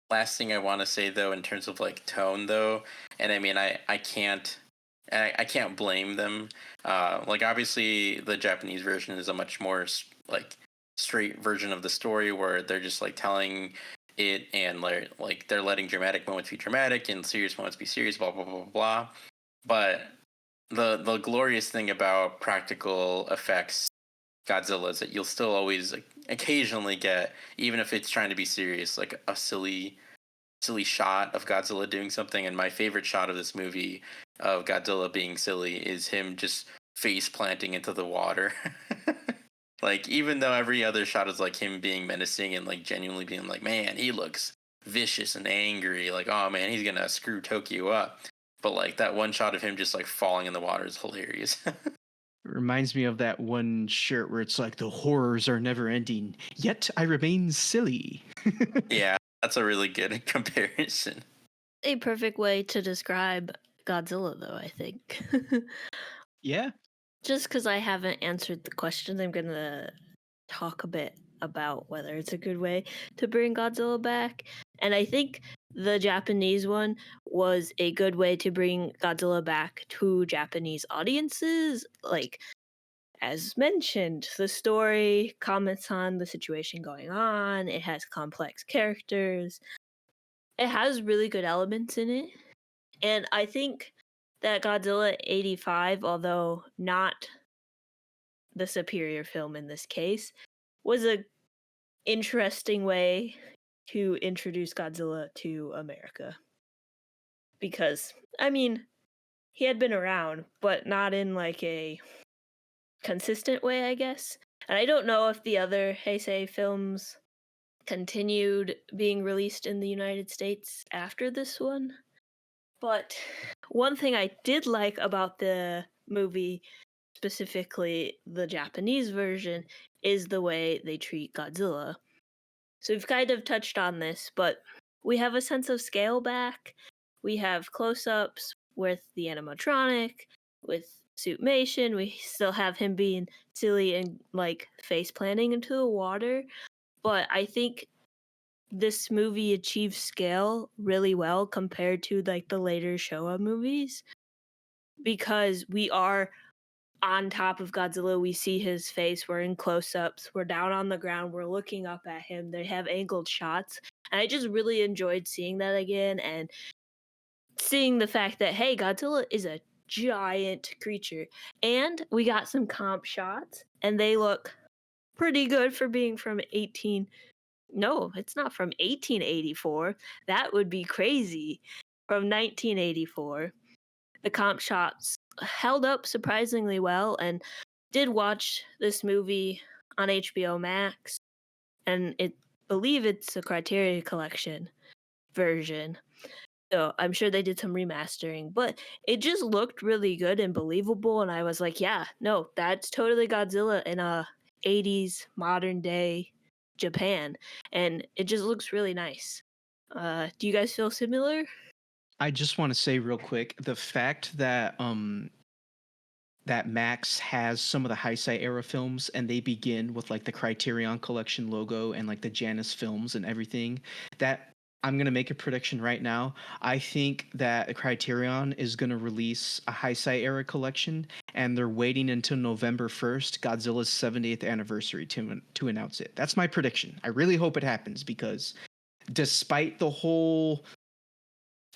Last thing I want to say though, in terms of like tone though, and I mean I can't blame them. Like obviously the Japanese version is a much more like straight version of the story where they're just like telling it, and like they're letting dramatic moments be dramatic and serious moments be serious, blah blah blah blah blah. But the glorious thing about practical effects Godzilla is that you'll still always like, occasionally get, even if it's trying to be serious, like a silly shot of Godzilla doing something. And my favorite shot of this movie of Godzilla being silly is him just face planting into the water. Like even though every other shot is like him being menacing and like genuinely being like, man, he looks vicious and angry, like, oh man, he's gonna screw Tokyo up. But like that one shot of him just like falling in the water is hilarious. It reminds me of that one shirt where it's like the horrors are never ending, yet I remain silly. Yeah, that's a really good comparison. A perfect way to describe Godzilla, though, I think. Yeah. Just because I haven't answered the question, I'm going to talk a bit about whether it's a good way to bring Godzilla back. And I think the Japanese one was a good way to bring Godzilla back to Japanese audiences. Like, as mentioned, the story comments on the situation going on, it has complex characters, it has really good elements in it. And I think that Godzilla 85, although not the superior film in this case, was a interesting way to introduce Godzilla to America. Because, I mean, he had been around, but not in like a consistent way, I guess. And I don't know if the other Heisei films continued being released in the United States after this one. But one thing I did like about the movie, specifically the Japanese version, is the way they treat Godzilla. So we've kind of touched on this, but we have a sense of scale back. We have close-ups with the animatronic, with Suitmation. We still have him being silly and like face planting into the water. But I think this movie achieves scale really well compared to like the later Showa movies, because we are on top of Godzilla. We see his face. We're in close-ups. We're down on the ground. We're looking up at him. They have angled shots. And I just really enjoyed seeing that again, and seeing the fact that, hey, Godzilla is a giant creature. And we got some comp shots, and they look pretty good for being from No, it's not from 1884. That would be crazy. From 1984. The comp shots held up surprisingly well, and did watch this movie on HBO Max, and believe it's a Criterion Collection version. So I'm sure they did some remastering, but it just looked really good and believable, and I was like, yeah, no, that's totally Godzilla in a 80s modern day Japan, and it just looks really nice. Do you guys feel similar? I just want to say real quick, the fact that that Max has some of the Heisei era films and they begin with like the Criterion Collection logo and like the Janus films and everything, that I'm going to make a prediction right now. I think that Criterion is going to release a Heisei era collection, and they're waiting until November 1st, Godzilla's 70th anniversary, to announce it. That's my prediction. I really hope it happens, because despite the whole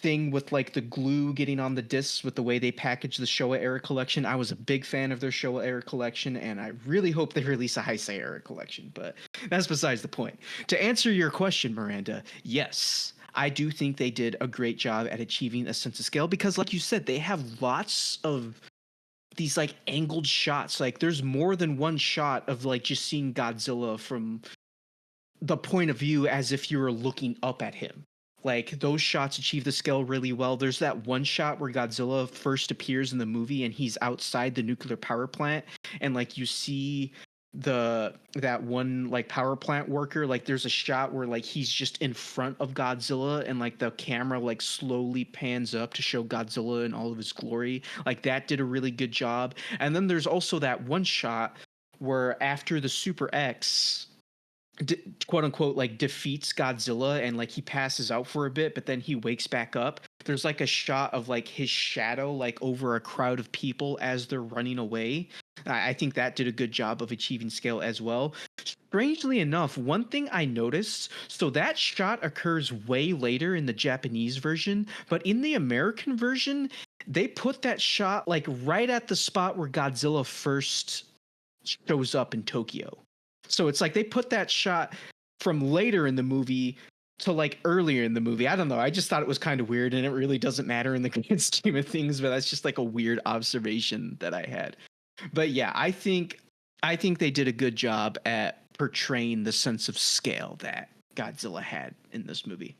thing with like the glue getting on the discs with the way they package the Showa era collection. I was a big fan of their Showa era collection, and I really hope they release a Heisei era collection, but that's besides the point. To answer your question, Miranda, yes, I do think they did a great job at achieving a sense of scale because, like you said, they have lots of these like angled shots. Like there's more than one shot of like just seeing Godzilla from the point of view as if you were looking up at him. Like those shots achieve the scale really well. There's that one shot where Godzilla first appears in the movie and he's outside the nuclear power plant, and like you see that one like power plant worker, like there's a shot where like he's just in front of Godzilla and like the camera like slowly pans up to show Godzilla in all of his glory. Like that did a really good job. And then there's also that one shot where after the Super X quote unquote like defeats Godzilla and like he passes out for a bit, but then he wakes back up. There's like a shot of like his shadow like over a crowd of people as they're running away. I think that did a good job of achieving scale as well. Strangely enough, one thing I noticed, so that shot occurs way later in the Japanese version, but in the American version, they put that shot like right at the spot where Godzilla first shows up in Tokyo. So it's like they put that shot from later in the movie to like earlier in the movie. I don't know. I just thought it was kind of weird, and it really doesn't matter in the grand scheme of things, but that's just like a weird observation that I had. But yeah, I think they did a good job at portraying the sense of scale that Godzilla had in this movie.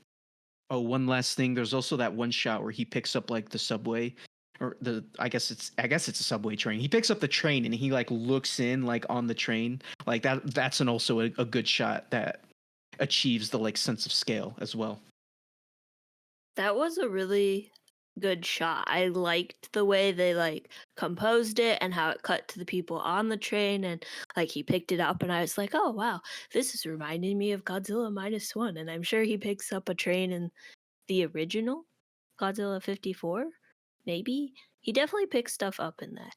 Oh, one last thing. There's also that one shot where he picks up like the subway or I guess it's a subway train. He picks up the train and he like looks in like on the train. Like that's also a good shot that achieves the like sense of scale as well. That was a really good shot. I liked the way they like composed it and how it cut to the people on the train, and like he picked it up and I was like, "Oh wow, this is reminding me of Godzilla -1." And I'm sure he picks up a train in the original Godzilla 54. Maybe he definitely picks stuff up in that.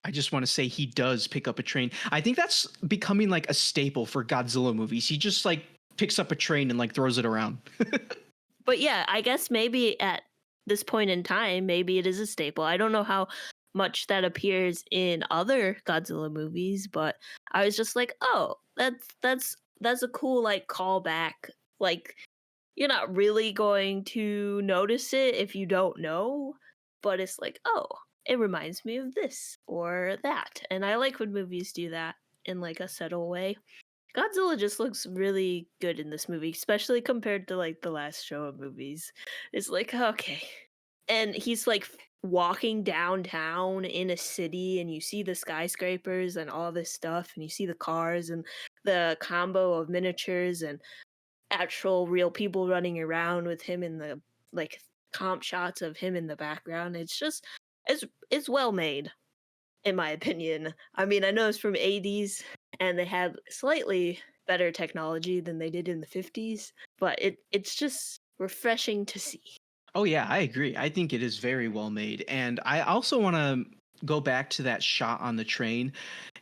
I just want to say he does pick up a train. I think that's becoming like a staple for Godzilla movies. He just like picks up a train and like throws it around. But yeah, I guess maybe at this point in time, maybe it is a staple. I don't know how much that appears in other Godzilla movies, but I was just like, oh, that's a cool like callback. Like you're not really going to notice it if you don't know, but it's like, oh, it reminds me of this or that. And I like when movies do that in like a subtle way. Godzilla just looks really good in this movie, especially compared to like the last Showa movies. It's like, okay. And he's like walking downtown in a city, and you see the skyscrapers and all this stuff, and you see the cars and the combo of miniatures and actual real people running around with him in the like comp shots of him in the background. It's just it's well made, in my opinion. I mean, I know it's from 80s and they had slightly better technology than they did in the 50s, but it's just refreshing to see. Oh yeah, I agree. I think it is very well made. And I also want to go back to that shot on the train.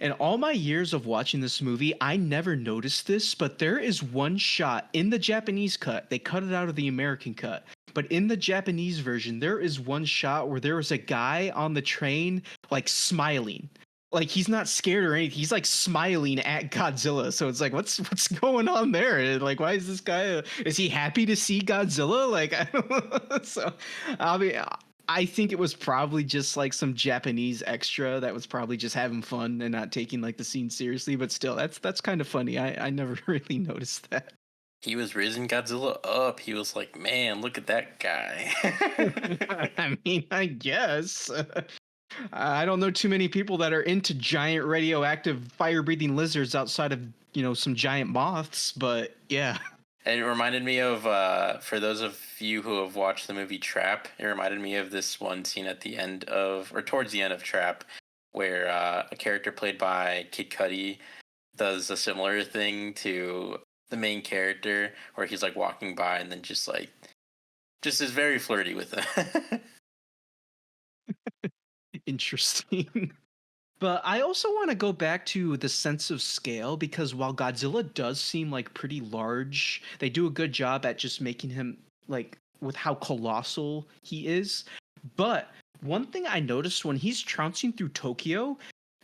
In all my years of watching this movie, I never noticed this, but there is one shot in the Japanese cut. They cut it out of the American cut. But in the Japanese version, there is one shot where there was a guy on the train like smiling. Like he's not scared or anything. He's like smiling at Godzilla. So it's like, what's going on there? Like, why is this guy? Is he happy to see Godzilla? Like, I don't know. So, I mean, I think it was probably just like some Japanese extra that was probably just having fun and not taking like the scene seriously. But still, that's kind of funny. I never really noticed that. He was raising Godzilla up. He was like, man, look at that guy. I mean, I guess. I don't know too many people that are into giant radioactive fire-breathing lizards outside of, some giant moths, but yeah. And it reminded me of, for those of you who have watched the movie Trap, it reminded me of this one scene at the end of, or towards the end of Trap, where a character played by Kid Cudi does a similar thing to the main character, where he's like walking by and then just is very flirty with him. Interesting. But I also want to go back to the sense of scale, because while Godzilla does seem like pretty large, they do a good job at just making him like how colossal he is. But one thing I noticed when he's trouncing through Tokyo,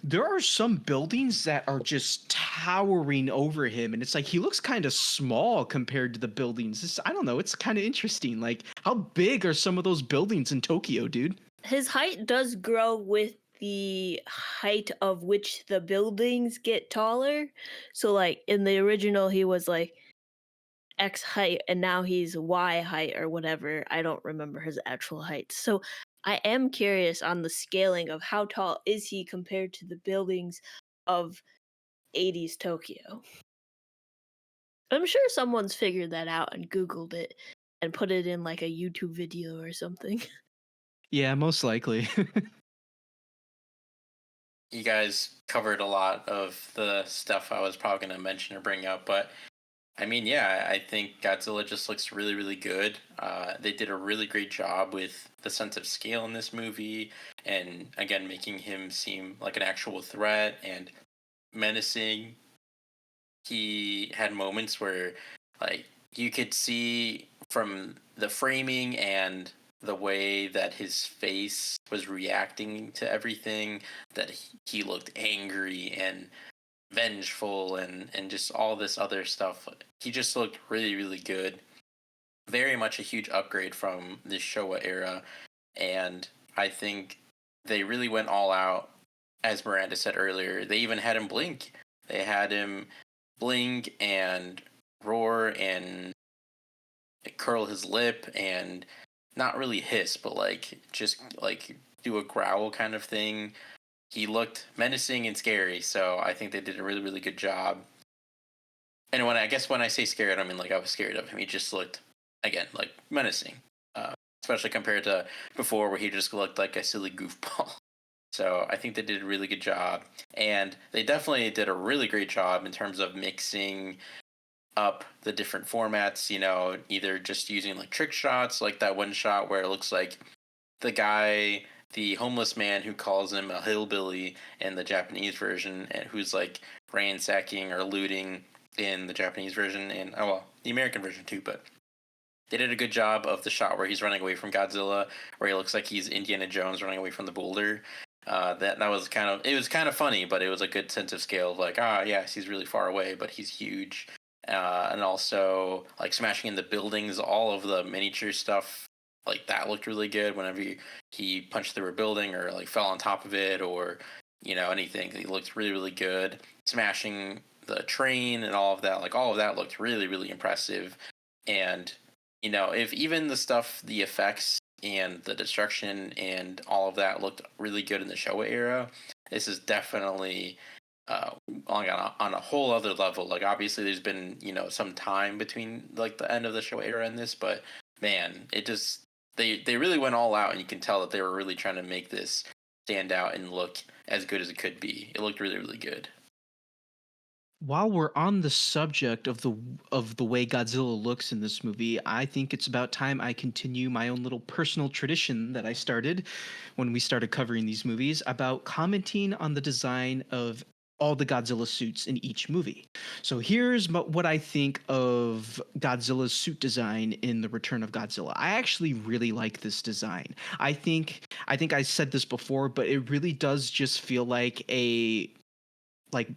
there are some buildings that are just towering over him, and it's like he looks kind of small compared to the buildings. I don't know, it's kind of interesting. Like, how big are some of those buildings in Tokyo, dude? His height does grow with the height of which the buildings get taller. So, like, in the original, he was like X height, and now he's Y height or whatever. I don't remember his actual height. So, I am curious on the scaling of how tall is he compared to the buildings of 80s Tokyo. I'm sure someone's figured that out and Googled it and put it in like a YouTube video or something. Yeah, most likely. You guys covered a lot of the stuff I was probably going to mention or bring up, but I mean, yeah, I think Godzilla just looks really, really good. They did a really great job with the sense of scale in this movie, and again, making him seem like an actual threat and menacing. He had moments where, like, you could see from the framing and the way that his face was reacting to everything that he looked angry and vengeful and just all this other stuff. He just looked really, really good. Very much a huge upgrade from the Showa era. And I think they really went all out. As Miranda said earlier, they even had him blink. They had him blink and roar and curl his lip and not really hiss, but like just like do a growl kind of thing. He looked menacing and scary, so I think they did a really, really good job. And when I say scared, I mean like I was scared of him. He just looked, again, like menacing, especially compared to before where he just looked like a silly goofball. So I think they did a really good job, and they definitely did a really great job in terms of mixing up the different formats. You know, either just using like trick shots, like that one shot where it looks like the guy, the homeless man who calls him a hillbilly in the Japanese version, and who's like ransacking or looting in the Japanese version, and oh well, the American version too. But they did a good job of the shot where he's running away from Godzilla, where he looks like he's Indiana Jones running away from the boulder. That was kind of funny, but it was a good sense of scale of like, yes, he's really far away, but he's huge. And also like smashing in the buildings, all of the miniature stuff, like that looked really good whenever he punched through a building or like fell on top of it, or you know, anything. He looked really, really good. Smashing the train and all of that, like all of that looked really, really impressive. And you know, if even the stuff, the effects and the destruction and all of that looked really good in the Showa era, this is definitely on a whole other level. Like obviously there's been, you know, some time between like the end of the Showa era and this, but man, it just they really went all out, and you can tell that they were really trying to make this stand out and look as good as it could be. It looked really, really good. While we're on the subject of the way Godzilla looks in this movie, I think it's about time I continue my own little personal tradition that I started when we started covering these movies about commenting on the design of all the Godzilla suits in each movie. So here's what I think of Godzilla's suit design in The Return of Godzilla. I actually really like this design. I think I said this before, but it really does just feel like like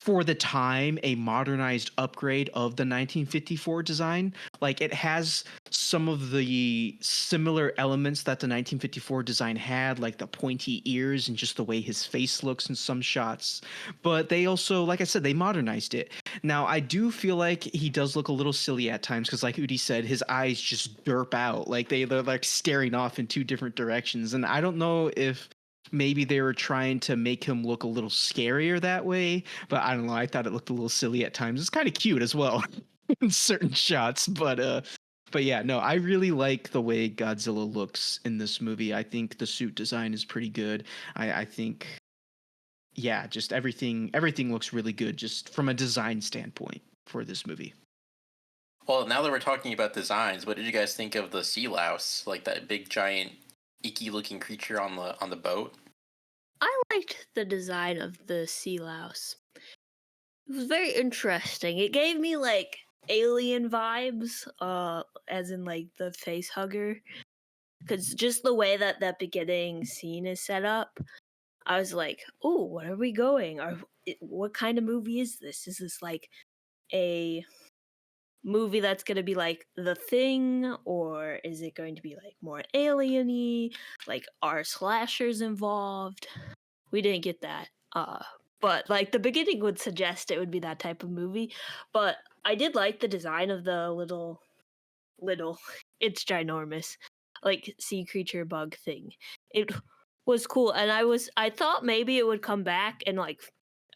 for the time, a modernized upgrade of the 1954 design. Like it has some of the similar elements that the 1954 design had, like the pointy ears and just the way his face looks in some shots. But they also, like I said, they modernized it. Now, I do feel like he does look a little silly at times because, like Udi said, his eyes just derp out. Like they're like staring off in two different directions. And I don't know if maybe they were trying to make him look a little scarier that way, but I don't know. I thought it looked a little silly at times. It's kind of cute as well in certain shots, but yeah, no, I really like the way Godzilla looks in this movie. I think the suit design is pretty good. I think, yeah, just everything looks really good just from a design standpoint for this movie. Well, now that we're talking about designs, what did you guys think of the sea louse, like that big giant icky looking creature on the boat? I liked the design of the sea louse. It was very interesting. It gave me like alien vibes, as in like the face hugger. Because just the way that that beginning scene is set up, I was like, "Oh, where are we going? What kind of movie is this? Is this like a movie that's going to be like The Thing, or is it going to be like more alien-y? Like, are slashers involved?" We didn't get that. But like the beginning would suggest it would be that type of movie. But I did like the design of the little it's ginormous, like sea creature bug thing. It was cool, and I thought maybe it would come back and like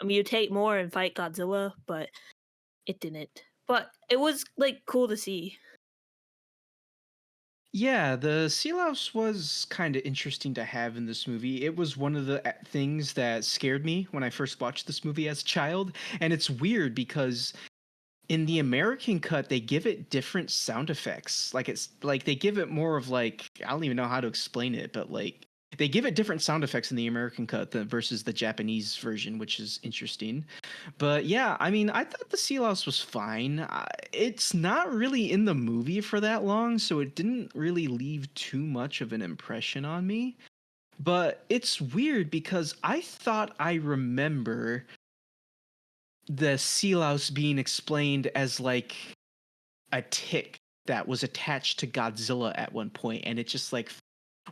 mutate more and fight Godzilla, but it didn't. But it was like cool to see. Yeah, the sea louse was kind of interesting to have in this movie. It was one of the things that scared me when I first watched this movie as a child. And it's weird because in the American cut, they give it different sound effects. Like it's like they give it more of like, I don't even know how to explain it, but like they give it different sound effects in the American cut versus the Japanese version, which is interesting. But yeah, I mean, I thought the sea louse was fine. It's not really in the movie for that long, so it didn't really leave too much of an impression on me. But it's weird because I thought I remember the sea louse being explained as like a tick that was attached to Godzilla at one point, and it just like,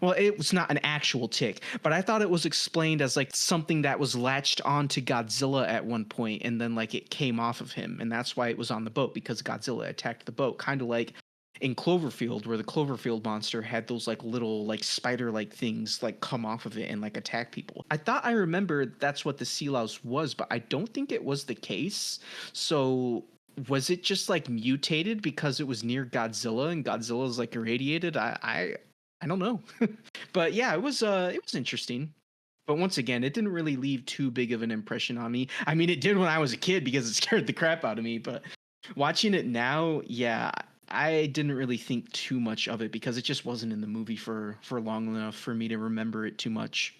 well, it was not an actual tick, but I thought it was explained as like something that was latched onto Godzilla at one point, and then like it came off of him, and that's why it was on the boat, because Godzilla attacked the boat, kind of like in Cloverfield, where the Cloverfield monster had those like little like spider-like things like come off of it and like attack people. I thought I remembered that's what the sea louse was, but I don't think it was the case. So was it just like mutated because it was near Godzilla and Godzilla's like irradiated? I don't know. But yeah, it was interesting. But once again, it didn't really leave too big of an impression on me. I mean, it did when I was a kid because it scared the crap out of me, but watching it now, yeah, I didn't really think too much of it because it just wasn't in the movie for long enough for me to remember it too much.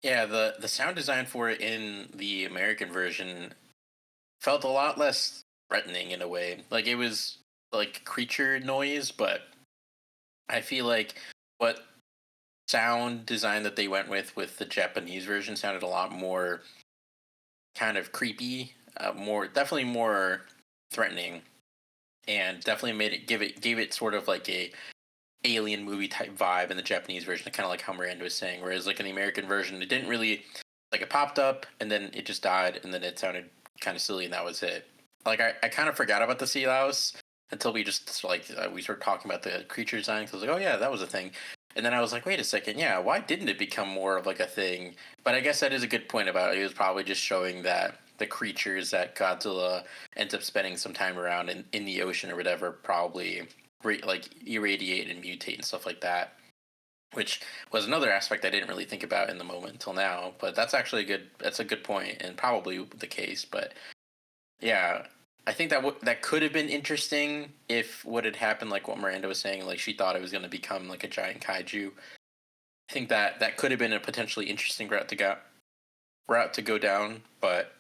Yeah, the sound design for it in the American version felt a lot less threatening in a way. Like it was like creature noise, but I feel like what sound design that they went with the Japanese version sounded a lot more kind of creepy, more definitely more threatening, and definitely made it gave it sort of like a alien movie type vibe in the Japanese version, kind of like how Miranda was saying. Whereas like in the American version, it didn't really, like, it popped up and then it just died and then it sounded kind of silly and that was it. Like I kind of forgot about the sea louse until we just like we started talking about the creature design. So I was like, oh yeah, that was a thing. And then I was like, wait a second, yeah, why didn't it become more of like a thing? But I guess that is a good point about it. It was probably just showing that the creatures that Godzilla ends up spending some time around in the ocean or whatever probably like irradiate and mutate and stuff like that, which was another aspect I didn't really think about in the moment until now. But that's actually that's a good point and probably the case. But yeah, I think that could have been interesting if what had happened, like what Miranda was saying, like she thought it was going to become like a giant kaiju. I think that could have been a potentially interesting route to go down, but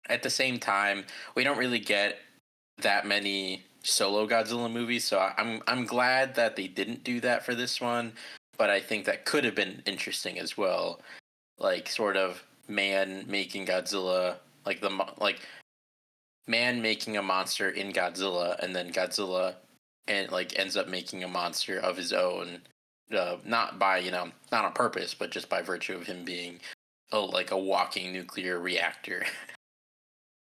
at the same time, we don't really get that many solo Godzilla movies, so I'm glad that they didn't do that for this one. But I think that could have been interesting as well, like sort of man making Godzilla, like man making a monster in Godzilla, and then Godzilla and like ends up making a monster of his own, not by not on purpose, but just by virtue of him being like a walking nuclear reactor.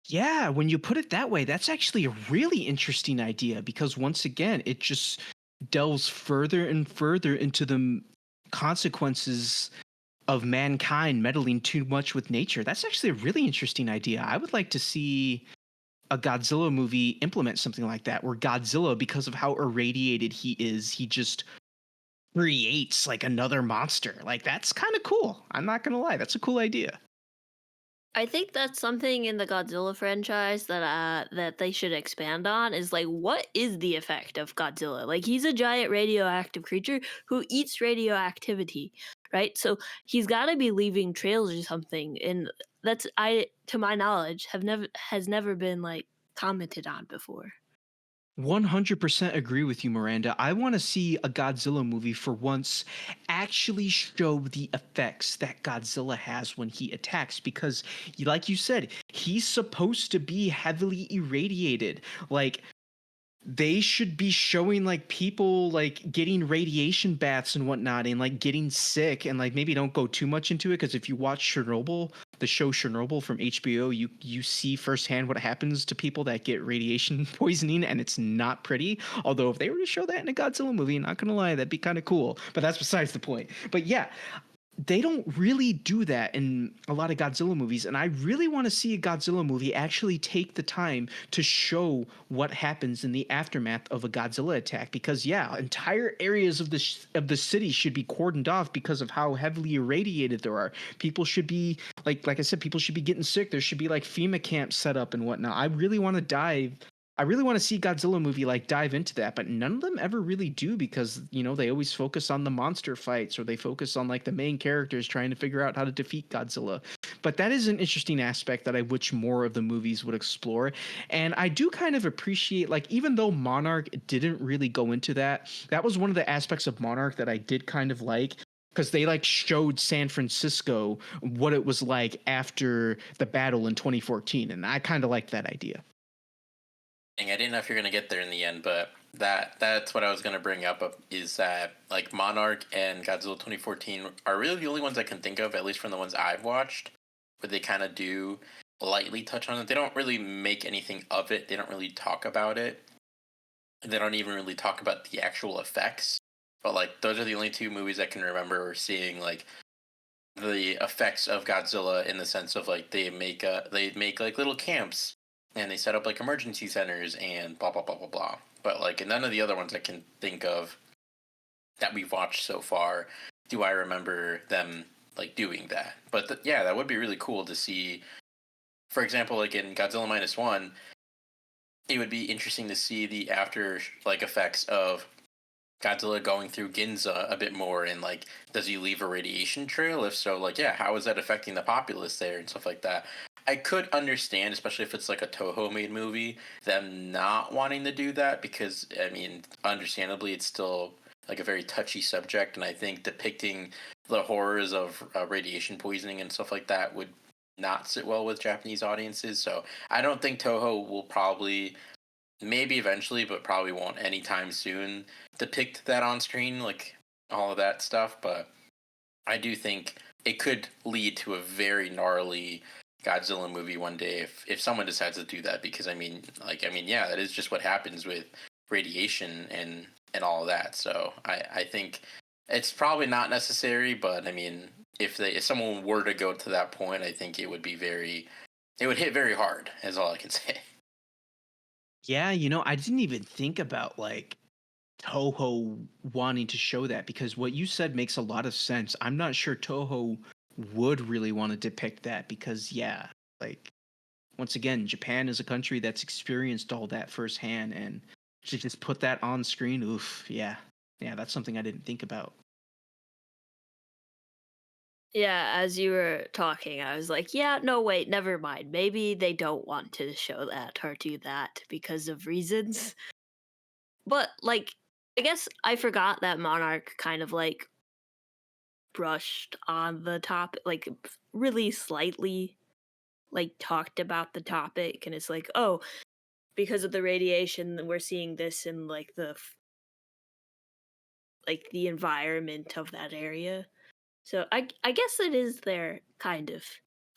Yeah, when you put it that way, that's actually a really interesting idea because once again, it just delves further and further into the consequences of mankind meddling too much with nature. That's actually a really interesting idea. I would like to see a Godzilla movie implement something like that, where Godzilla, because of how irradiated he is, he just creates like another monster. Like that's kind of cool. I'm not gonna lie, that's a cool idea. I think that's something in the Godzilla franchise that they should expand on, is like, what is the effect of Godzilla? Like, he's a giant radioactive creature who eats radioactivity, right? So he's got to be leaving trails or something, and that's, I to my knowledge, has never been like commented on before. 100% agree with you, Miranda. I want to see a Godzilla movie for once actually show the effects that Godzilla has when he attacks because, like you said, he's supposed to be heavily irradiated. Like, they should be showing like people like getting radiation baths and whatnot and like getting sick, and like maybe don't go too much into it because if you watch Chernobyl, the show Chernobyl from HBO, you see firsthand what happens to people that get radiation poisoning, and it's not pretty. Although if they were to show that in a Godzilla movie, not gonna lie, that'd be kind of cool. But that's besides the point. But yeah, they don't really do that in a lot of Godzilla movies, and I really want to see a Godzilla movie actually take the time to show what happens in the aftermath of a Godzilla attack. Because yeah, entire areas of the city should be cordoned off because of how heavily irradiated there are. People should be like I said, people should be getting sick. There should be like FEMA camps set up and whatnot. I really want to see Godzilla movie like dive into that, but none of them ever really do because, you know, they always focus on the monster fights or they focus on like the main characters trying to figure out how to defeat Godzilla. But that is an interesting aspect that I wish more of the movies would explore. And I do kind of appreciate, like, even though Monarch didn't really go into that, that was one of the aspects of Monarch that I did kind of like, because they like showed San Francisco what it was like after the battle in 2014, and I kind of liked that idea. I didn't know if you're gonna get there in the end, but that's what I was gonna bring up is that like Monarch and Godzilla 2014 are really the only ones I can think of, at least from the ones I've watched, where they kind of do lightly touch on it. They don't really make anything of it. They don't really talk about it. They don't even really talk about the actual effects. But like those are the only two movies I can remember seeing like the effects of Godzilla in the sense of like they make like little camps and they set up like emergency centers and blah blah blah blah blah. But like in none of the other ones I can think of that we've watched so far do I remember them like doing that. But yeah, that would be really cool to see. For example, like in Godzilla -1, it would be interesting to see the after like effects of Godzilla going through Ginza a bit more, and like, does he leave a radiation trail? If so, like, yeah, how is that affecting the populace there and stuff like that? I could understand, especially if it's like a Toho made movie, them not wanting to do that because, I mean, understandably, it's still like a very touchy subject, and I think depicting the horrors of radiation poisoning and stuff like that would not sit well with Japanese audiences. So I don't think Toho will probably, maybe eventually, but probably won't anytime soon, depict that on screen, like all of that stuff. But I do think it could lead to a very gnarly Godzilla movie one day if someone decides to do that. Because I mean, yeah, that is just what happens with radiation and all of that. So I think it's probably not necessary, but I mean, if someone were to go to that point, I think it would hit very hard. Is all I can say. Yeah, you know, I didn't even think about like Toho wanting to show that because what you said makes a lot of sense. I'm not sure Toho would really want to depict that because, yeah, like, once again, Japan is a country that's experienced all that firsthand, and to just put that on screen, oof, yeah. Yeah, that's something I didn't think about. Yeah, as you were talking, I was like, yeah, no, wait, never mind. Maybe they don't want to show that or do that because of reasons. But, like, I guess I forgot that Monarch kind of, like, brushed on the topic, like, really slightly, like, talked about the topic. And it's like, oh, because of the radiation, we're seeing this in, like, the environment of that area. So I guess it is there, kind of.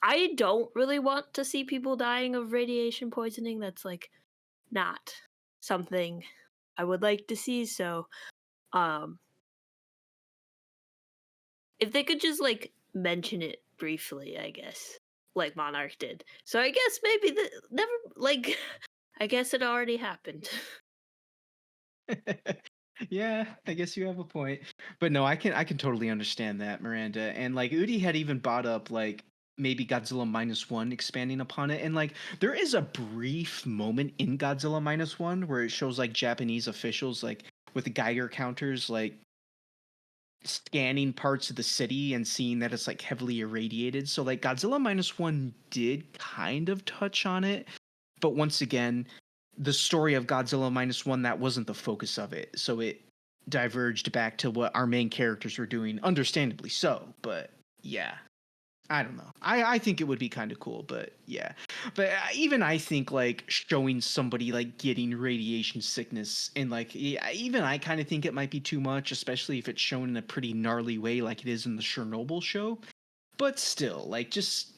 I don't really want to see people dying of radiation poisoning. That's like not something I would like to see. So, um, if they could just like mention it briefly, I guess, like Monarch did. So I guess maybe never like. I guess it already happened. Yeah, I guess you have a point. But no, I can totally understand that, Miranda. And like Udi had even brought up like maybe Godzilla -1 expanding upon it. And like there is a brief moment in Godzilla -1 where it shows like Japanese officials like with the Geiger counters like scanning parts of the city and seeing that it's like heavily irradiated. So like Godzilla -1 did kind of touch on it, But once again, the story of Godzilla -1, that wasn't the focus of it. So it diverged back to what our main characters were doing, understandably so. But yeah, I don't know. I think it would be kind of cool, but yeah. But even I think like showing somebody like getting radiation sickness and like even I kind of think it might be too much, especially if it's shown in a pretty gnarly way like it is in the Chernobyl show. But still, like just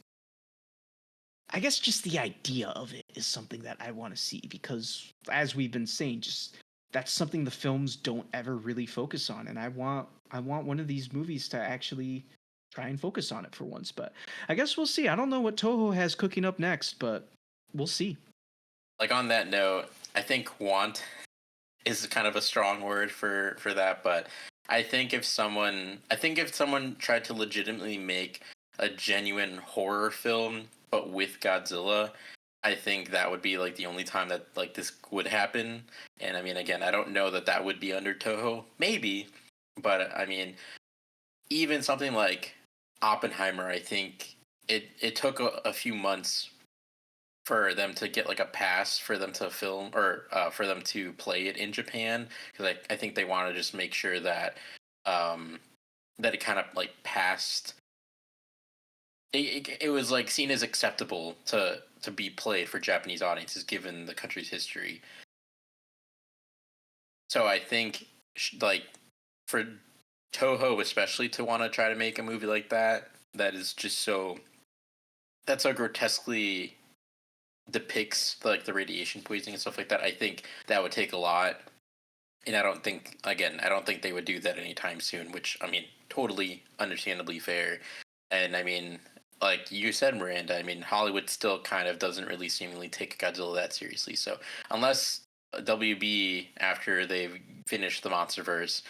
I guess just the idea of it is something that I want to see because as we've been saying, just that's something the films don't ever really focus on, and I want one of these movies to actually try and focus on it for once. But I guess we'll see. I don't know what Toho has cooking up next, but we'll see. Like on that note, I think want is kind of a strong word for that, but I think if someone tried to legitimately make a genuine horror film but with Godzilla, I think that would be like the only time that like this would happen. And I mean, again, I don't know that that would be under Toho, maybe, but I mean, even something like Oppenheimer, I think it took a few months for them to get like a pass for them to film or for them to play it in Japan because I think they want to just make sure that that it kind of like passed. It was like seen as acceptable to be played for Japanese audiences given the country's history. So I think like for Toho especially to want to try to make a movie like that is just so that's so grotesquely depicts like the radiation poisoning and stuff like that. I think that would take a lot, and I don't think they would do that anytime soon. Which I mean, totally understandably fair. And I mean, like you said, Miranda, I mean, Hollywood still kind of doesn't really seemingly take Godzilla that seriously. So unless WB after they've finished the MonsterVerse,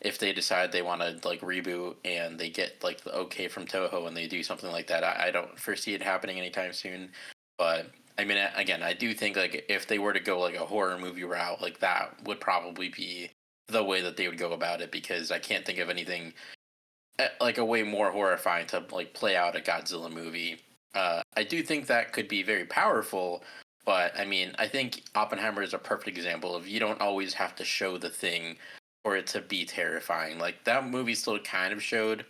if they decide they want to like reboot and they get like the okay from Toho and they do something like that, I don't foresee it happening anytime soon. But I mean, again, I do think like if they were to go like a horror movie route, like that would probably be the way that they would go about it because I can't think of anything like a way more horrifying to like play out a Godzilla movie. I do think that could be very powerful, but I mean, I think Oppenheimer is a perfect example of you don't always have to show the thing for it to be terrifying. Like that movie still kind of showed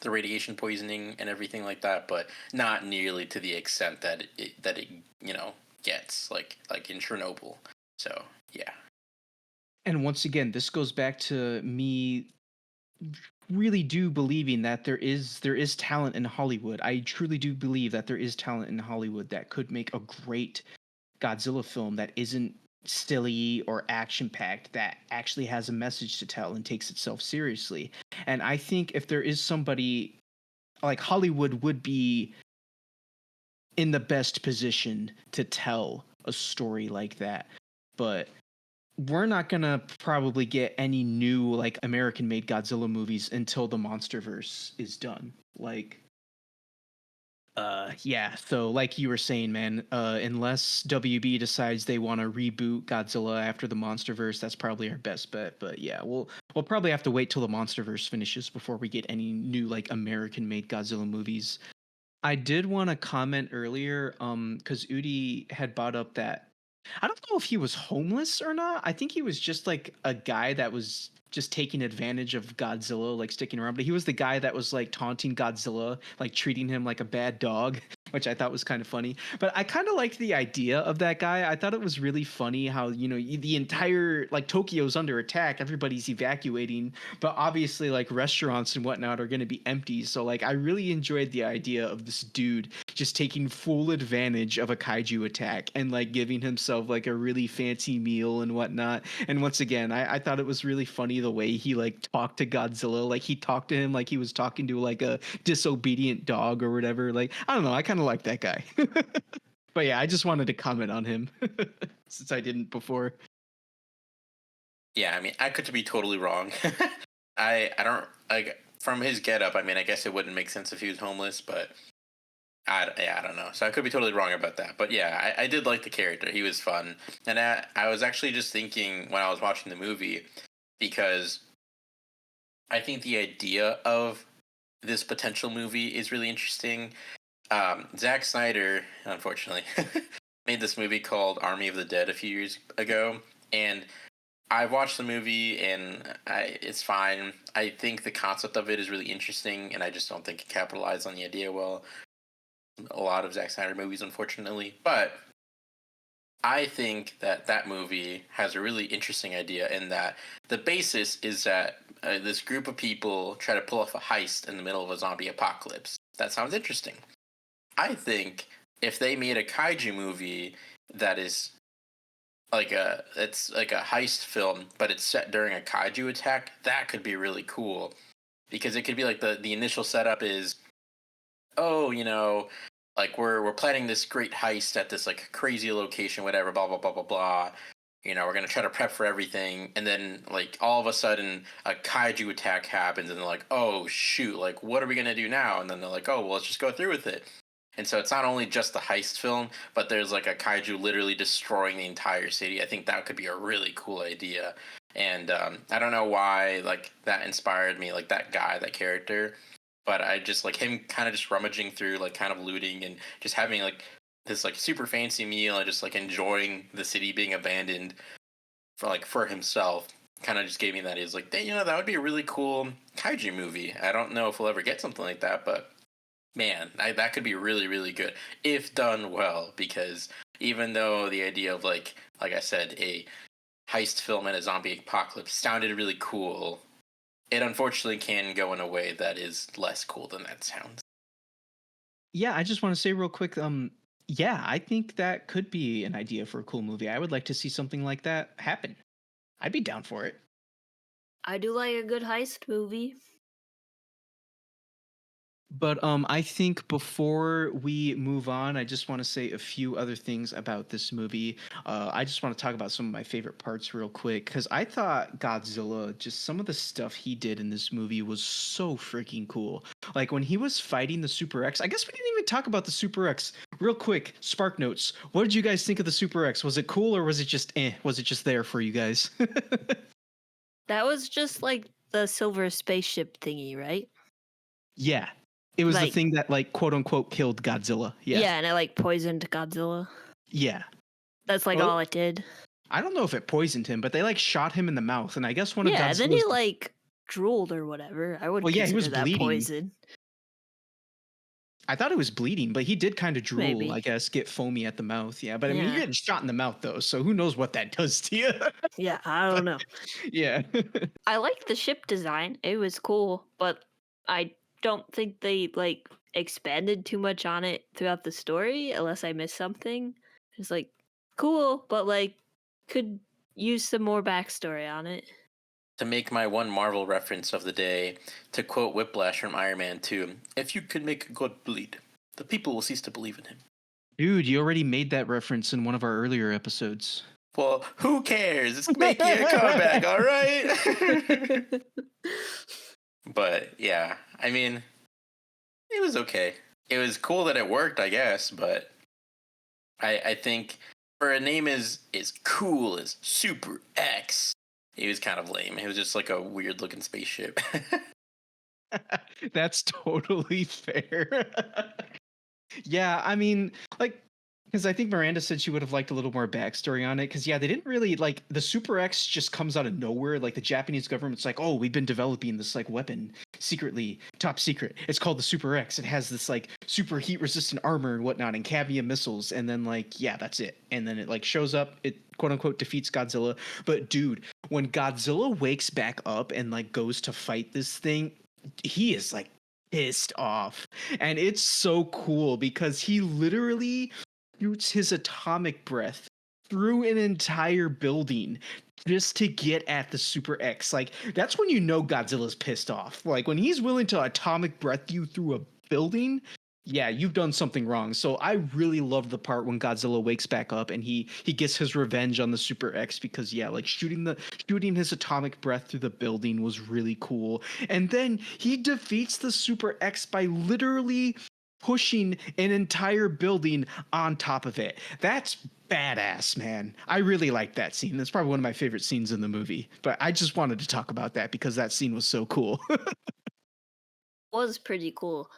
the radiation poisoning and everything like that, but not nearly to the extent that it gets like in Chernobyl. So yeah. And once again, this goes back to me really do believing that there is talent in Hollywood. I truly do believe that there is talent in Hollywood that could make a great Godzilla film that isn't silly or action packed, that actually has a message to tell and takes itself seriously. And I think if there is somebody like Hollywood would be in the best position to tell a story like that. But we're not gonna probably get any new like American made Godzilla movies until the MonsterVerse is done. Like yeah, so like you were saying, man, unless WB decides they want to reboot Godzilla after the MonsterVerse, that's probably our best bet. But yeah, we'll probably have to wait till the MonsterVerse finishes before we get any new like American made Godzilla movies. I did want to comment earlier, because Udi had brought up that I don't know if he was homeless or not. I think he was just like a guy that was just taking advantage of Godzilla, like sticking around. But he was the guy that was like taunting Godzilla, like treating him like a bad dog, which I thought was kind of funny. But I kind of liked the idea of that guy. I thought it was really funny how, the entire like Tokyo's under attack, everybody's evacuating, but obviously like restaurants and whatnot are going to be empty. So like I really enjoyed the idea of this dude just taking full advantage of a kaiju attack and like giving himself like a really fancy meal and whatnot. And once again, I thought it was really funny the way he like talked to Godzilla. Like he talked to him like he was talking to like a disobedient dog or whatever. Like, I don't know. I kind of like that guy. But yeah, I just wanted to comment on him since I didn't before. Yeah, I mean, I could be totally wrong. I don't like from his getup. I mean, I guess it wouldn't make sense if he was homeless, but I don't know. So I could be totally wrong about that. But yeah, I did like the character. He was fun, and I was actually just thinking when I was watching the movie because I think the idea of this potential movie is really interesting. Zack Snyder, unfortunately, made this movie called Army of the Dead a few years ago, and I watched the movie and it's fine. I think the concept of it is really interesting, and I just don't think it capitalized on the idea well. A lot of Zack Snyder movies, unfortunately, but I think that that movie has a really interesting idea in that the basis is that this group of people try to pull off a heist in the middle of a zombie apocalypse. That sounds interesting. I think if they made a kaiju movie that is it's like a heist film, but it's set during a kaiju attack, that could be really cool. Because it could be like the initial setup is, oh, like we're planning this great heist at this like crazy location, whatever, blah blah blah blah blah. We're gonna try to prep for everything, and then like all of a sudden a kaiju attack happens, and they're like, oh shoot, like what are we gonna do now? And then they're like, oh well, let's just go through with it. And so it's not only just the heist film, but there's like a kaiju literally destroying the entire city. I think that could be a really cool idea. And I don't know why like that inspired me, like that guy, that character. But I just like him kind of just rummaging through, like kind of looting and just having like this like super fancy meal and just like enjoying the city being abandoned for himself. Kind of just gave me that. Is like, that would be a really cool kaiju movie. I don't know if we'll ever get something like that, but man, that could be really, really good if done well. Because even though the idea of like I said, a heist film and a zombie apocalypse sounded really cool, it unfortunately can go in a way that is less cool than that sounds. Yeah, I just want to say real quick, yeah, I think that could be an idea for a cool movie. I would like to see something like that happen. I'd be down for it. I do like a good heist movie. But I think before we move on, I just want to say a few other things about this movie. I just want to talk about some of my favorite parts real quick, because I thought Godzilla, just some of the stuff he did in this movie was so freaking cool. Like when he was fighting the Super X, I guess we didn't even talk about the Super X. Real quick, Spark Notes. What did you guys think of the Super X? Was it cool or was it just Was it just there for you guys? That was just like the silver spaceship thingy, right? Yeah. It was the Like- thing that, like, quote unquote, killed Godzilla. Yeah. Yeah, and it like poisoned Godzilla. Yeah. That's like Well, all it did. I don't know if it poisoned him, but they like shot him in the mouth, and I guess one of Yeah, Godzilla's. then he like drooled or whatever. I would Well, yeah, he consider was that bleeding. poison. I thought it was bleeding, but he did kind of drool, Maybe. I guess, get foamy at the mouth. Yeah, but I mean, Yeah. you're getting shot in the mouth though, so who knows what that does to you? Yeah, I don't know. Yeah. I liked the ship design. It was cool, but I don't think they like expanded too much on it throughout the story unless I missed something. It's like cool, but like could use some more backstory on it. To make my one Marvel reference of the day, to quote Whiplash from Iron Man 2, if you can make a god bleed, the people will cease to believe in him. Dude, you already made that reference in one of our earlier episodes. Well, who cares? It's making a comeback, all right? But yeah, I mean, it was okay. It was cool that it worked, I guess, but I think for a name as cool as Super X, it was kind of lame. It was just like a weird looking spaceship. That's totally fair. Yeah, I mean, like, because I think Miranda said she would have liked a little more backstory on it. Because, yeah, they didn't really, like, the Super X just comes out of nowhere. Like, the Japanese government's like, oh, we've been developing this, like, weapon secretly, top secret. It's called the Super X. It has this, like, super heat-resistant armor and whatnot and cadmium missiles. And then, like, yeah, that's it. And then it, like, shows up. It, quote-unquote, defeats Godzilla. But, dude, when Godzilla wakes back up and, like, goes to fight this thing, he is, like, pissed off. And it's so cool because he literally shoots his atomic breath through an entire building just to get at the Super X. Like, that's when you know Godzilla's pissed off. Like, when he's willing to atomic breath you through a building, yeah, you've done something wrong. So I really love the part when Godzilla wakes back up and he gets his revenge on the Super X, because yeah, like shooting his atomic breath through the building was really cool. And then he defeats the Super X by literally pushing an entire building on top of it. That's badass, man. I really like that scene. That's probably one of my favorite scenes in the movie. But I just wanted to talk about that because that scene was so cool. Was pretty cool.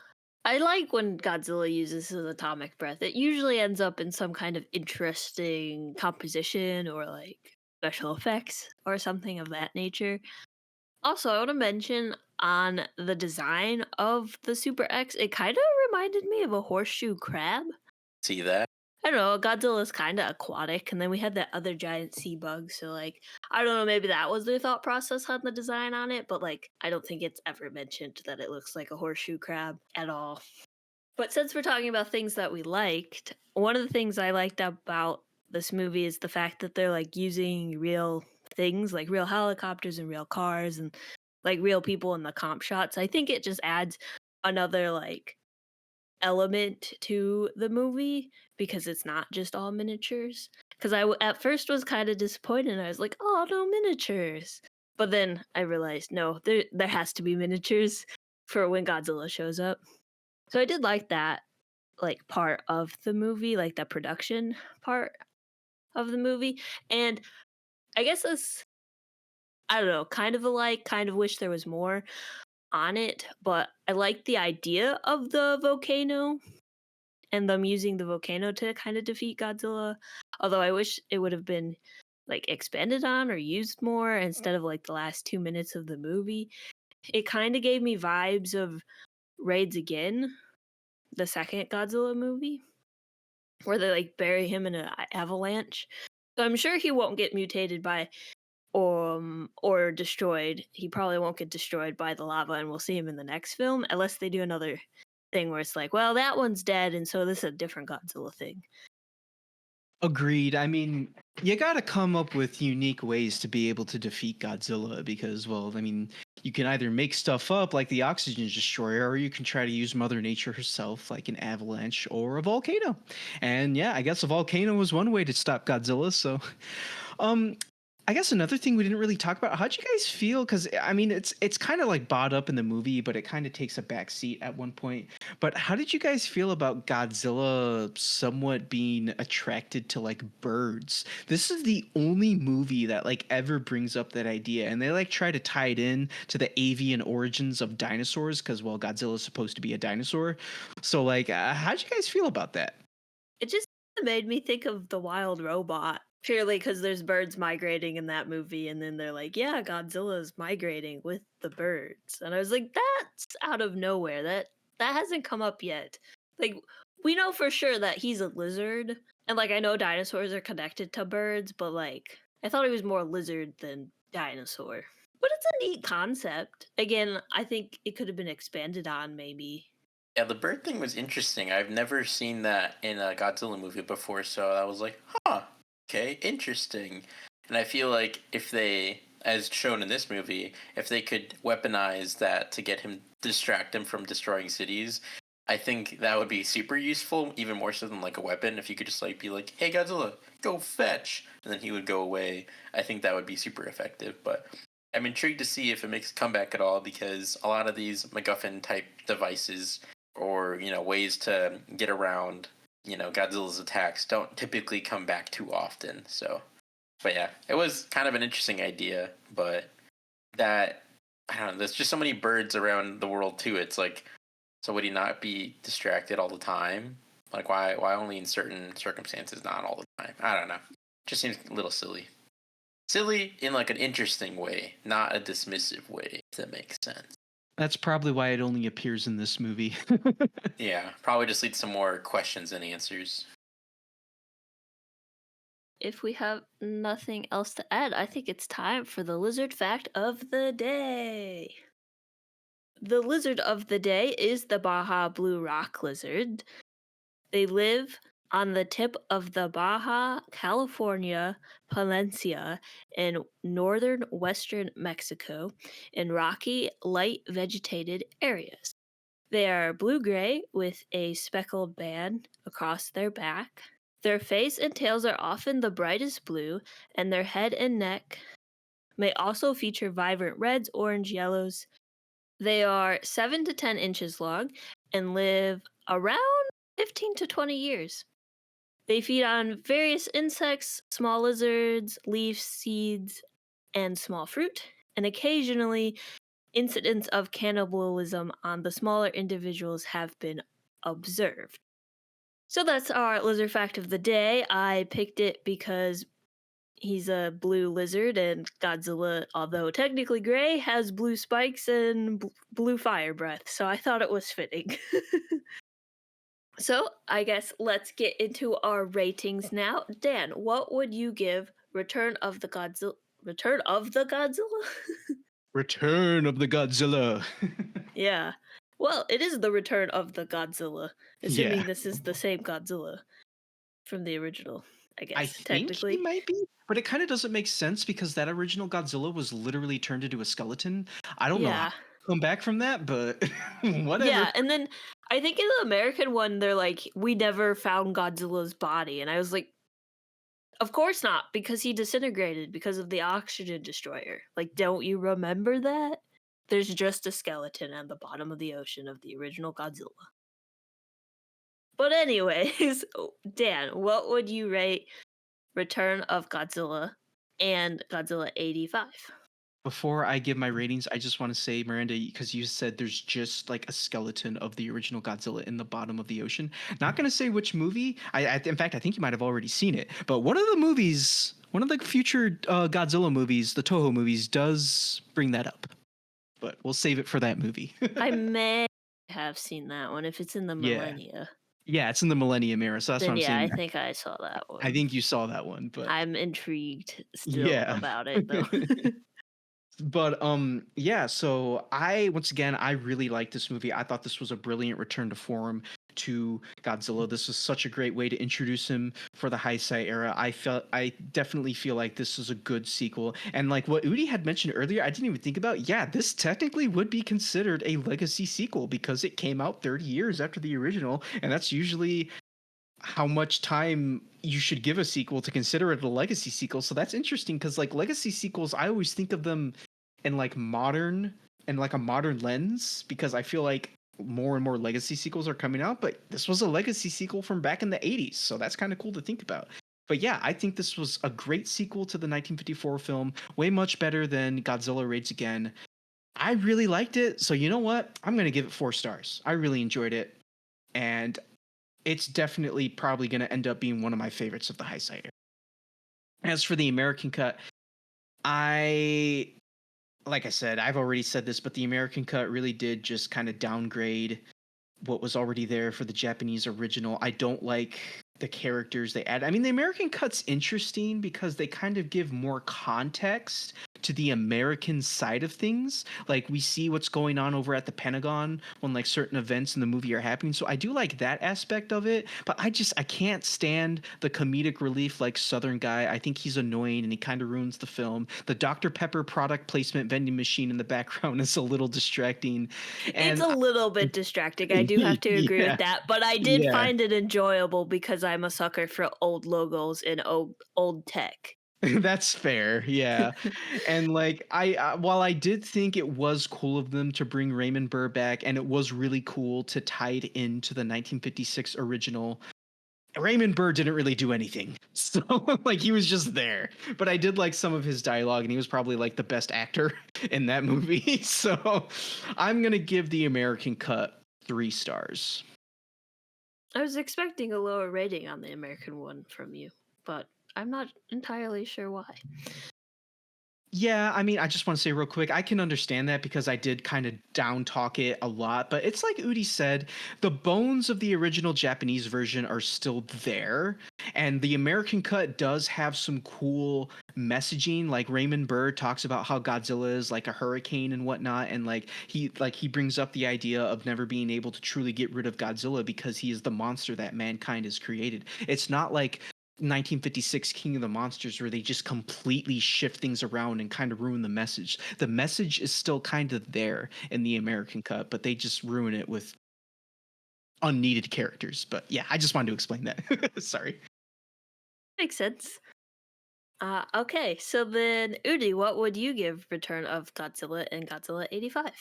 I like when Godzilla uses his atomic breath. It usually ends up in some kind of interesting composition or like special effects or something of that nature. Also, I want to mention on the design of the Super X, it kind of reminded me of a horseshoe crab. See that? I don't know, Godzilla's kind of aquatic, and then we had that other giant sea bug, so like, I don't know, maybe that was their thought process on the design on it, but like, I don't think it's ever mentioned that it looks like a horseshoe crab at all. But since we're talking about things that we liked, one of the things I liked about this movie is the fact that they're like using real things, like real helicopters and real cars and like real people in the comp shots. I think it just adds another like element to the movie because it's not just all miniatures. Because at first was kind of disappointed. And I was like, oh, no miniatures. But then I realized, no, there has to be miniatures for when Godzilla shows up. So I did like that like part of the movie, like the production part of the movie. And I guess this, I don't know, kind of alike, kind of wish there was more on it, but I like the idea of the volcano and them using the volcano to kind of defeat Godzilla. Although I wish it would have been like expanded on or used more instead of like the last 2 minutes of the movie. It kind of gave me vibes of Raids Again, the second Godzilla movie, where they like bury him in an avalanche. So I'm sure he won't get mutated by or destroyed. He probably won't get destroyed by the lava, and we'll see him in the next film, unless they do another thing where it's like, well, that one's dead, and so this is a different Godzilla thing. Agreed. I mean, you got to come up with unique ways to be able to defeat Godzilla because, well, I mean, you can either make stuff up like the oxygen destroyer, or you can try to use Mother Nature herself, like an avalanche or a volcano. And yeah, I guess a volcano was one way to stop Godzilla. So, um, I guess another thing we didn't really talk about. How'd you guys feel? Because I mean, it's kind of like bought up in the movie, but it kind of takes a back seat at one point. But how did you guys feel about Godzilla somewhat being attracted to like birds? This is the only movie that like ever brings up that idea, and they like try to tie it in to the avian origins of dinosaurs because well, Godzilla is supposed to be a dinosaur. So like, how'd you guys feel about that? It just made me think of the wild robot. Purely because there's birds migrating in that movie, and then they're like, yeah, Godzilla's migrating with the birds. And I was like, that's out of nowhere. That hasn't come up yet. Like, we know for sure that he's a lizard. And like I know dinosaurs are connected to birds, but like I thought he was more lizard than dinosaur. But it's a neat concept. Again, I think it could have been expanded on maybe. Yeah, the bird thing was interesting. I've never seen that in a Godzilla movie before, so I was like, huh, okay, interesting. And I feel like if they, as shown in this movie, if they could weaponize that to get him, distract him from destroying cities, I think that would be super useful, even more so than like a weapon. If you could just like be like, hey Godzilla, go fetch, and then he would go away. I think that would be super effective, but I'm intrigued to see if it makes a comeback at all because a lot of these MacGuffin type devices or ways to get around Godzilla's attacks don't typically come back too often. So, but yeah, it was kind of an interesting idea. But that I don't know. There's just so many birds around the world too. It's like, so would he not be distracted all the time? Like why only in certain circumstances, not all the time? I don't know. Just seems a little silly. Silly in like an interesting way, not a dismissive way. If that makes sense. That's probably why it only appears in this movie. Yeah, probably just leads to more questions than answers. If we have nothing else to add, I think it's time for the lizard fact of the day. The lizard of the day is the Baja blue rock lizard. They live on the tip of the Baja California Peninsula in northern western Mexico in rocky, light vegetated areas. They are blue-gray with a speckled band across their back. Their face and tails are often the brightest blue, and their head and neck may also feature vibrant reds, orange, yellows. They are 7 to 10 inches long and live around 15 to 20 years. They feed on various insects, small lizards, leaves, seeds, and small fruit, and occasionally incidents of cannibalism on the smaller individuals have been observed. So that's our lizard fact of the day. I picked it because he's a blue lizard, and Godzilla, although technically gray, has blue spikes and blue fire breath, so I thought it was fitting. So I guess let's get into our ratings now. Dan, what would you give Return of the Godzilla? Return of the Godzilla? Return of the Godzilla. Yeah. Well, it is the Return of the Godzilla, assuming Yeah. this is the same Godzilla from the original, I I guess, think he technically. might be, but it kind of doesn't make sense because that original Godzilla was literally turned into a skeleton. I don't know how Yeah. to come back from that, but whatever. Yeah, and then I think in the American one, they're like, we never found Godzilla's body. And I was like, of course not, because he disintegrated because of the oxygen destroyer. Like, don't you remember that? There's just a skeleton at the bottom of the ocean of the original Godzilla. But anyways, Dan, what would you rate Return of Godzilla and Godzilla 85? Before I give my ratings, I just want to say, Miranda, because you said there's just like a skeleton of the original Godzilla in the bottom of the ocean. Not going to say which movie. In fact, I think you might have already seen it. But one of the movies, one of the future Godzilla movies, the Toho movies, does bring that up. But we'll save it for that movie. I may have seen that one if it's in the Yeah. millennia. Yeah, it's in the Millennium Era, so that's Then what I'm yeah, I saying. think I saw that one. I think you saw that one, but I'm intrigued still yeah. about it though. But yeah, so once again I really like this movie. I thought this was a brilliant return to form to Godzilla. This was such a great way to introduce him for the Heisei era. I definitely feel like this is a good sequel. And like what Udi had mentioned earlier, I didn't even think about. Yeah, this technically would be considered a legacy sequel because it came out 30 years after the original, and that's usually how much time you should give a sequel to consider it a legacy sequel. So that's interesting because like legacy sequels, I always think of them in like modern and like a modern lens because I feel like more and more legacy sequels are coming out, but this was a legacy sequel from back in the 80s. So that's kind of cool to think about. But yeah, I think this was a great sequel to the 1954 film, way much better than Godzilla Raids Again. I really liked it. So you know what? I'm going to give it 4 stars. I really enjoyed it. And it's definitely probably going to end up being one of my favorites of the Heisei era. As for the American cut, like I said, I've already said this, but the American cut really did just kind of downgrade what was already there for the Japanese original. I don't like the characters they add. I mean, the American cut's interesting because they kind of give more context to the American side of things. Like we see what's going on over at the Pentagon when like certain events in the movie are happening. So I do like that aspect of it, but I can't stand the comedic relief like Southern guy. I think he's annoying and he kind of ruins the film. The Dr. Pepper product placement vending machine in the background is a little distracting. And It's a little bit distracting. I do have to agree yeah, with that, but I did yeah. find it enjoyable because I'm a sucker for old logos and old tech. That's fair, yeah. And like while I did think it was cool of them to bring Raymond Burr back, and it was really cool to tie it into the 1956 original, Raymond Burr didn't really do anything. So like he was just there. But I did like some of his dialogue, and he was probably like the best actor in that movie. So I'm gonna give the American cut 3 stars. I was expecting a lower rating on the American one from you, but I'm not entirely sure why. Yeah, I mean, I just want to say real quick, I can understand that because I did kind of down talk it a lot, but it's like Udi said, the bones of the original Japanese version are still there, and the American cut does have some cool messaging. Like Raymond Burr talks about how Godzilla is like a hurricane and whatnot, and like he brings up the idea of never being able to truly get rid of Godzilla because he is the monster that mankind has created. It's not like 1956 King of the Monsters where they just completely shift things around and kind of ruin the message. The message is still kind of there in the American cut, but they just ruin it with unneeded characters. But yeah, I just wanted to explain that. Sorry. Makes sense. Okay, so then Udi, what would you give Return of Godzilla and Godzilla 85?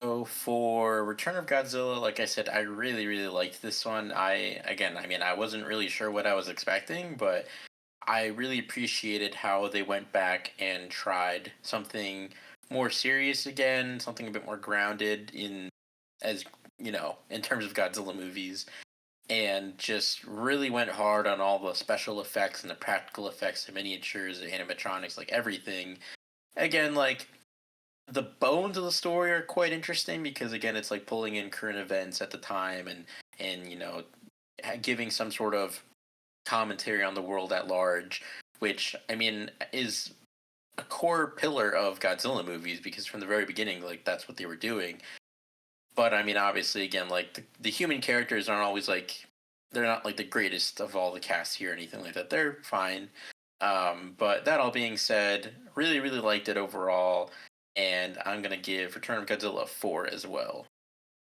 So for Return of Godzilla, like I said, I really, really liked this one. I wasn't really sure what I was expecting, but I really appreciated how they went back and tried something more serious again, something a bit more grounded in terms of Godzilla movies, and just really went hard on all the special effects and the practical effects, the miniatures, the animatronics, like everything. Again, like the bones of the story are quite interesting because again, it's like pulling in current events at the time and giving some sort of commentary on the world at large, which I mean is a core pillar of Godzilla movies because from the very beginning, like that's what they were doing. But I mean, obviously, again, like the human characters aren't always like they're not like the greatest of all the cast here or anything like that. They're fine. But that all being said, really, really liked it overall, and I'm gonna give Return of Godzilla a 4 as well.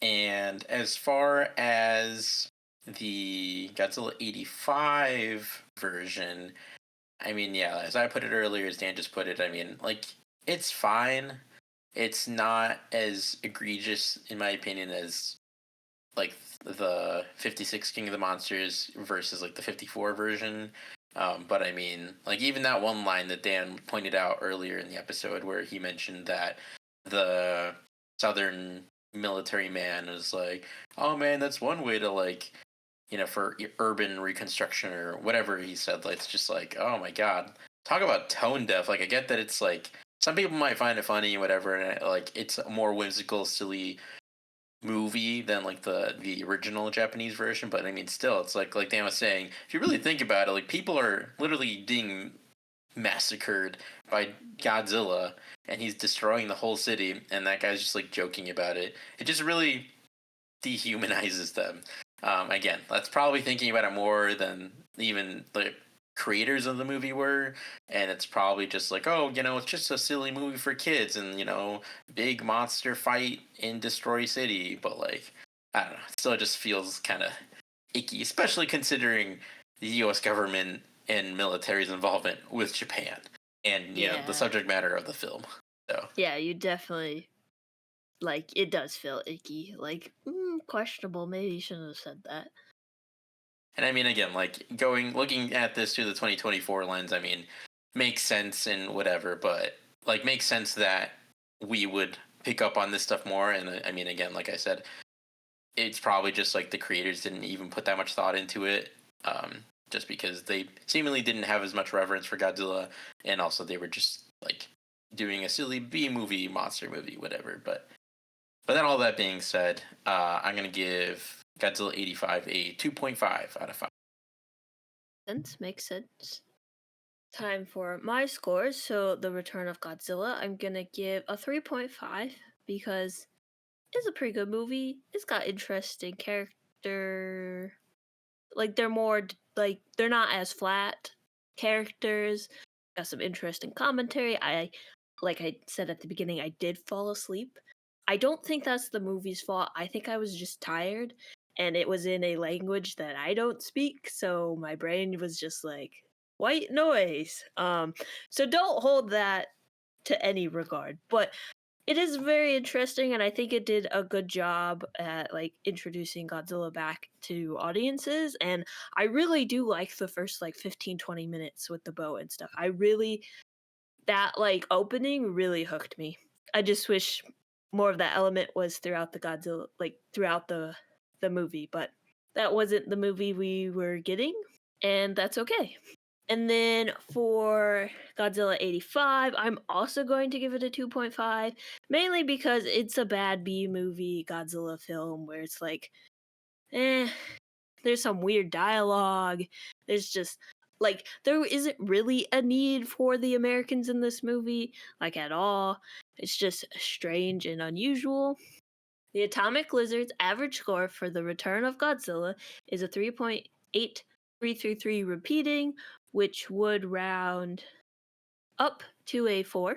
And as far as the Godzilla 85 version, I mean, yeah, as I put it earlier, as Dan just put it, I mean, like, it's fine. It's not as egregious, in my opinion, as, like, the 56 King of the Monsters versus, like, the 54 version. But, I mean, like, even that one line that Dan pointed out earlier in the episode where he mentioned that the Southern military man is like, oh, man, that's one way to, like, for urban reconstruction or whatever he said. Like, it's just like, oh my god, talk about tone deaf. Like, I get that it's like some people might find it funny, whatever, and like it's a more whimsical, silly movie than like the original Japanese version. But I mean, still, it's like Dan was saying, if you really think about it, like people are literally being massacred by Godzilla, and he's destroying the whole city, and that guy's just like joking about it. It just really dehumanizes them. Again, that's probably thinking about it more than even the creators of the movie were, and it's probably just like, oh, it's just a silly movie for kids, and big monster fight in Destroy City, but like, I don't know, it still just feels kind of icky, especially considering the U.S. government and military's involvement with Japan and the subject matter of the film. So yeah, you definitely. Like, it does feel icky. Like, questionable. Maybe you shouldn't have said that. And I mean, again, like, looking at this through the 2024 lens, I mean, makes sense and whatever, but, like, makes sense that we would pick up on this stuff more. And, I mean, again, like I said, it's probably just, like, the creators didn't even put that much thought into it, just because they seemingly didn't have as much reverence for Godzilla, and also they were just, like, doing a silly B-movie, monster movie, whatever, But then all that being said, I'm going to give Godzilla 85 a 2.5 out of 5. Makes sense. Time for my scores. So the Return of Godzilla, I'm going to give a 3.5 because it's a pretty good movie. It's got interesting character. Like, they're more, like, they're not as flat characters. Got some interesting commentary. Like I said at the beginning, I did fall asleep. I don't think that's the movie's fault. I think I was just tired, and it was in a language that I don't speak, so my brain was just like, white noise. So don't hold that to any regard. But it is very interesting, and I think it did a good job at like introducing Godzilla back to audiences. And I really do like the first like 15-20 minutes with the bow and stuff. That like opening really hooked me. I just wish more of that element was throughout the Godzilla, like throughout the movie, but that wasn't the movie we were getting, and that's okay. And then for Godzilla 85, I'm also going to give it a 2.5, mainly because it's a bad B-movie Godzilla film where it's like, there's some weird dialogue. There's just, like, there isn't really a need for the Americans in this movie, like, at all. It's just strange and unusual. The Atomic Lizard's average score for The Return of Godzilla is a 3.8333 repeating, which would round up to a 4.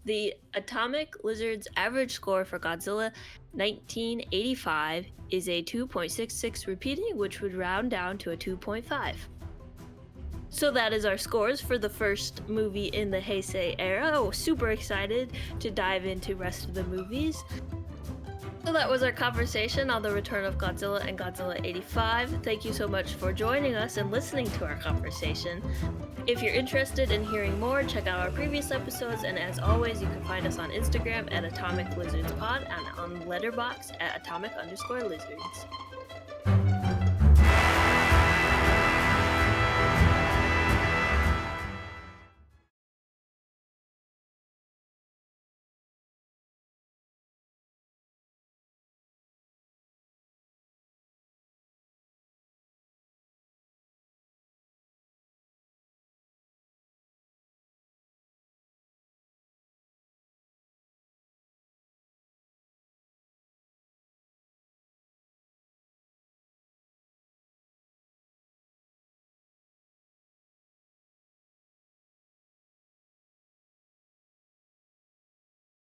The Atomic Lizard's average score for Godzilla 1985 is a 2.66 repeating, which would round down to a 2.5. So that is our scores for the first movie in the Heisei era. Oh, super excited to dive into the rest of the movies. So that was our conversation on the Return of Godzilla and Godzilla 85. Thank you so much for joining us and listening to our conversation. If you're interested in hearing more, check out our previous episodes, and as always, you can find us on Instagram at Atomic Lizards Pod and on Letterboxd at Atomic_Lizards.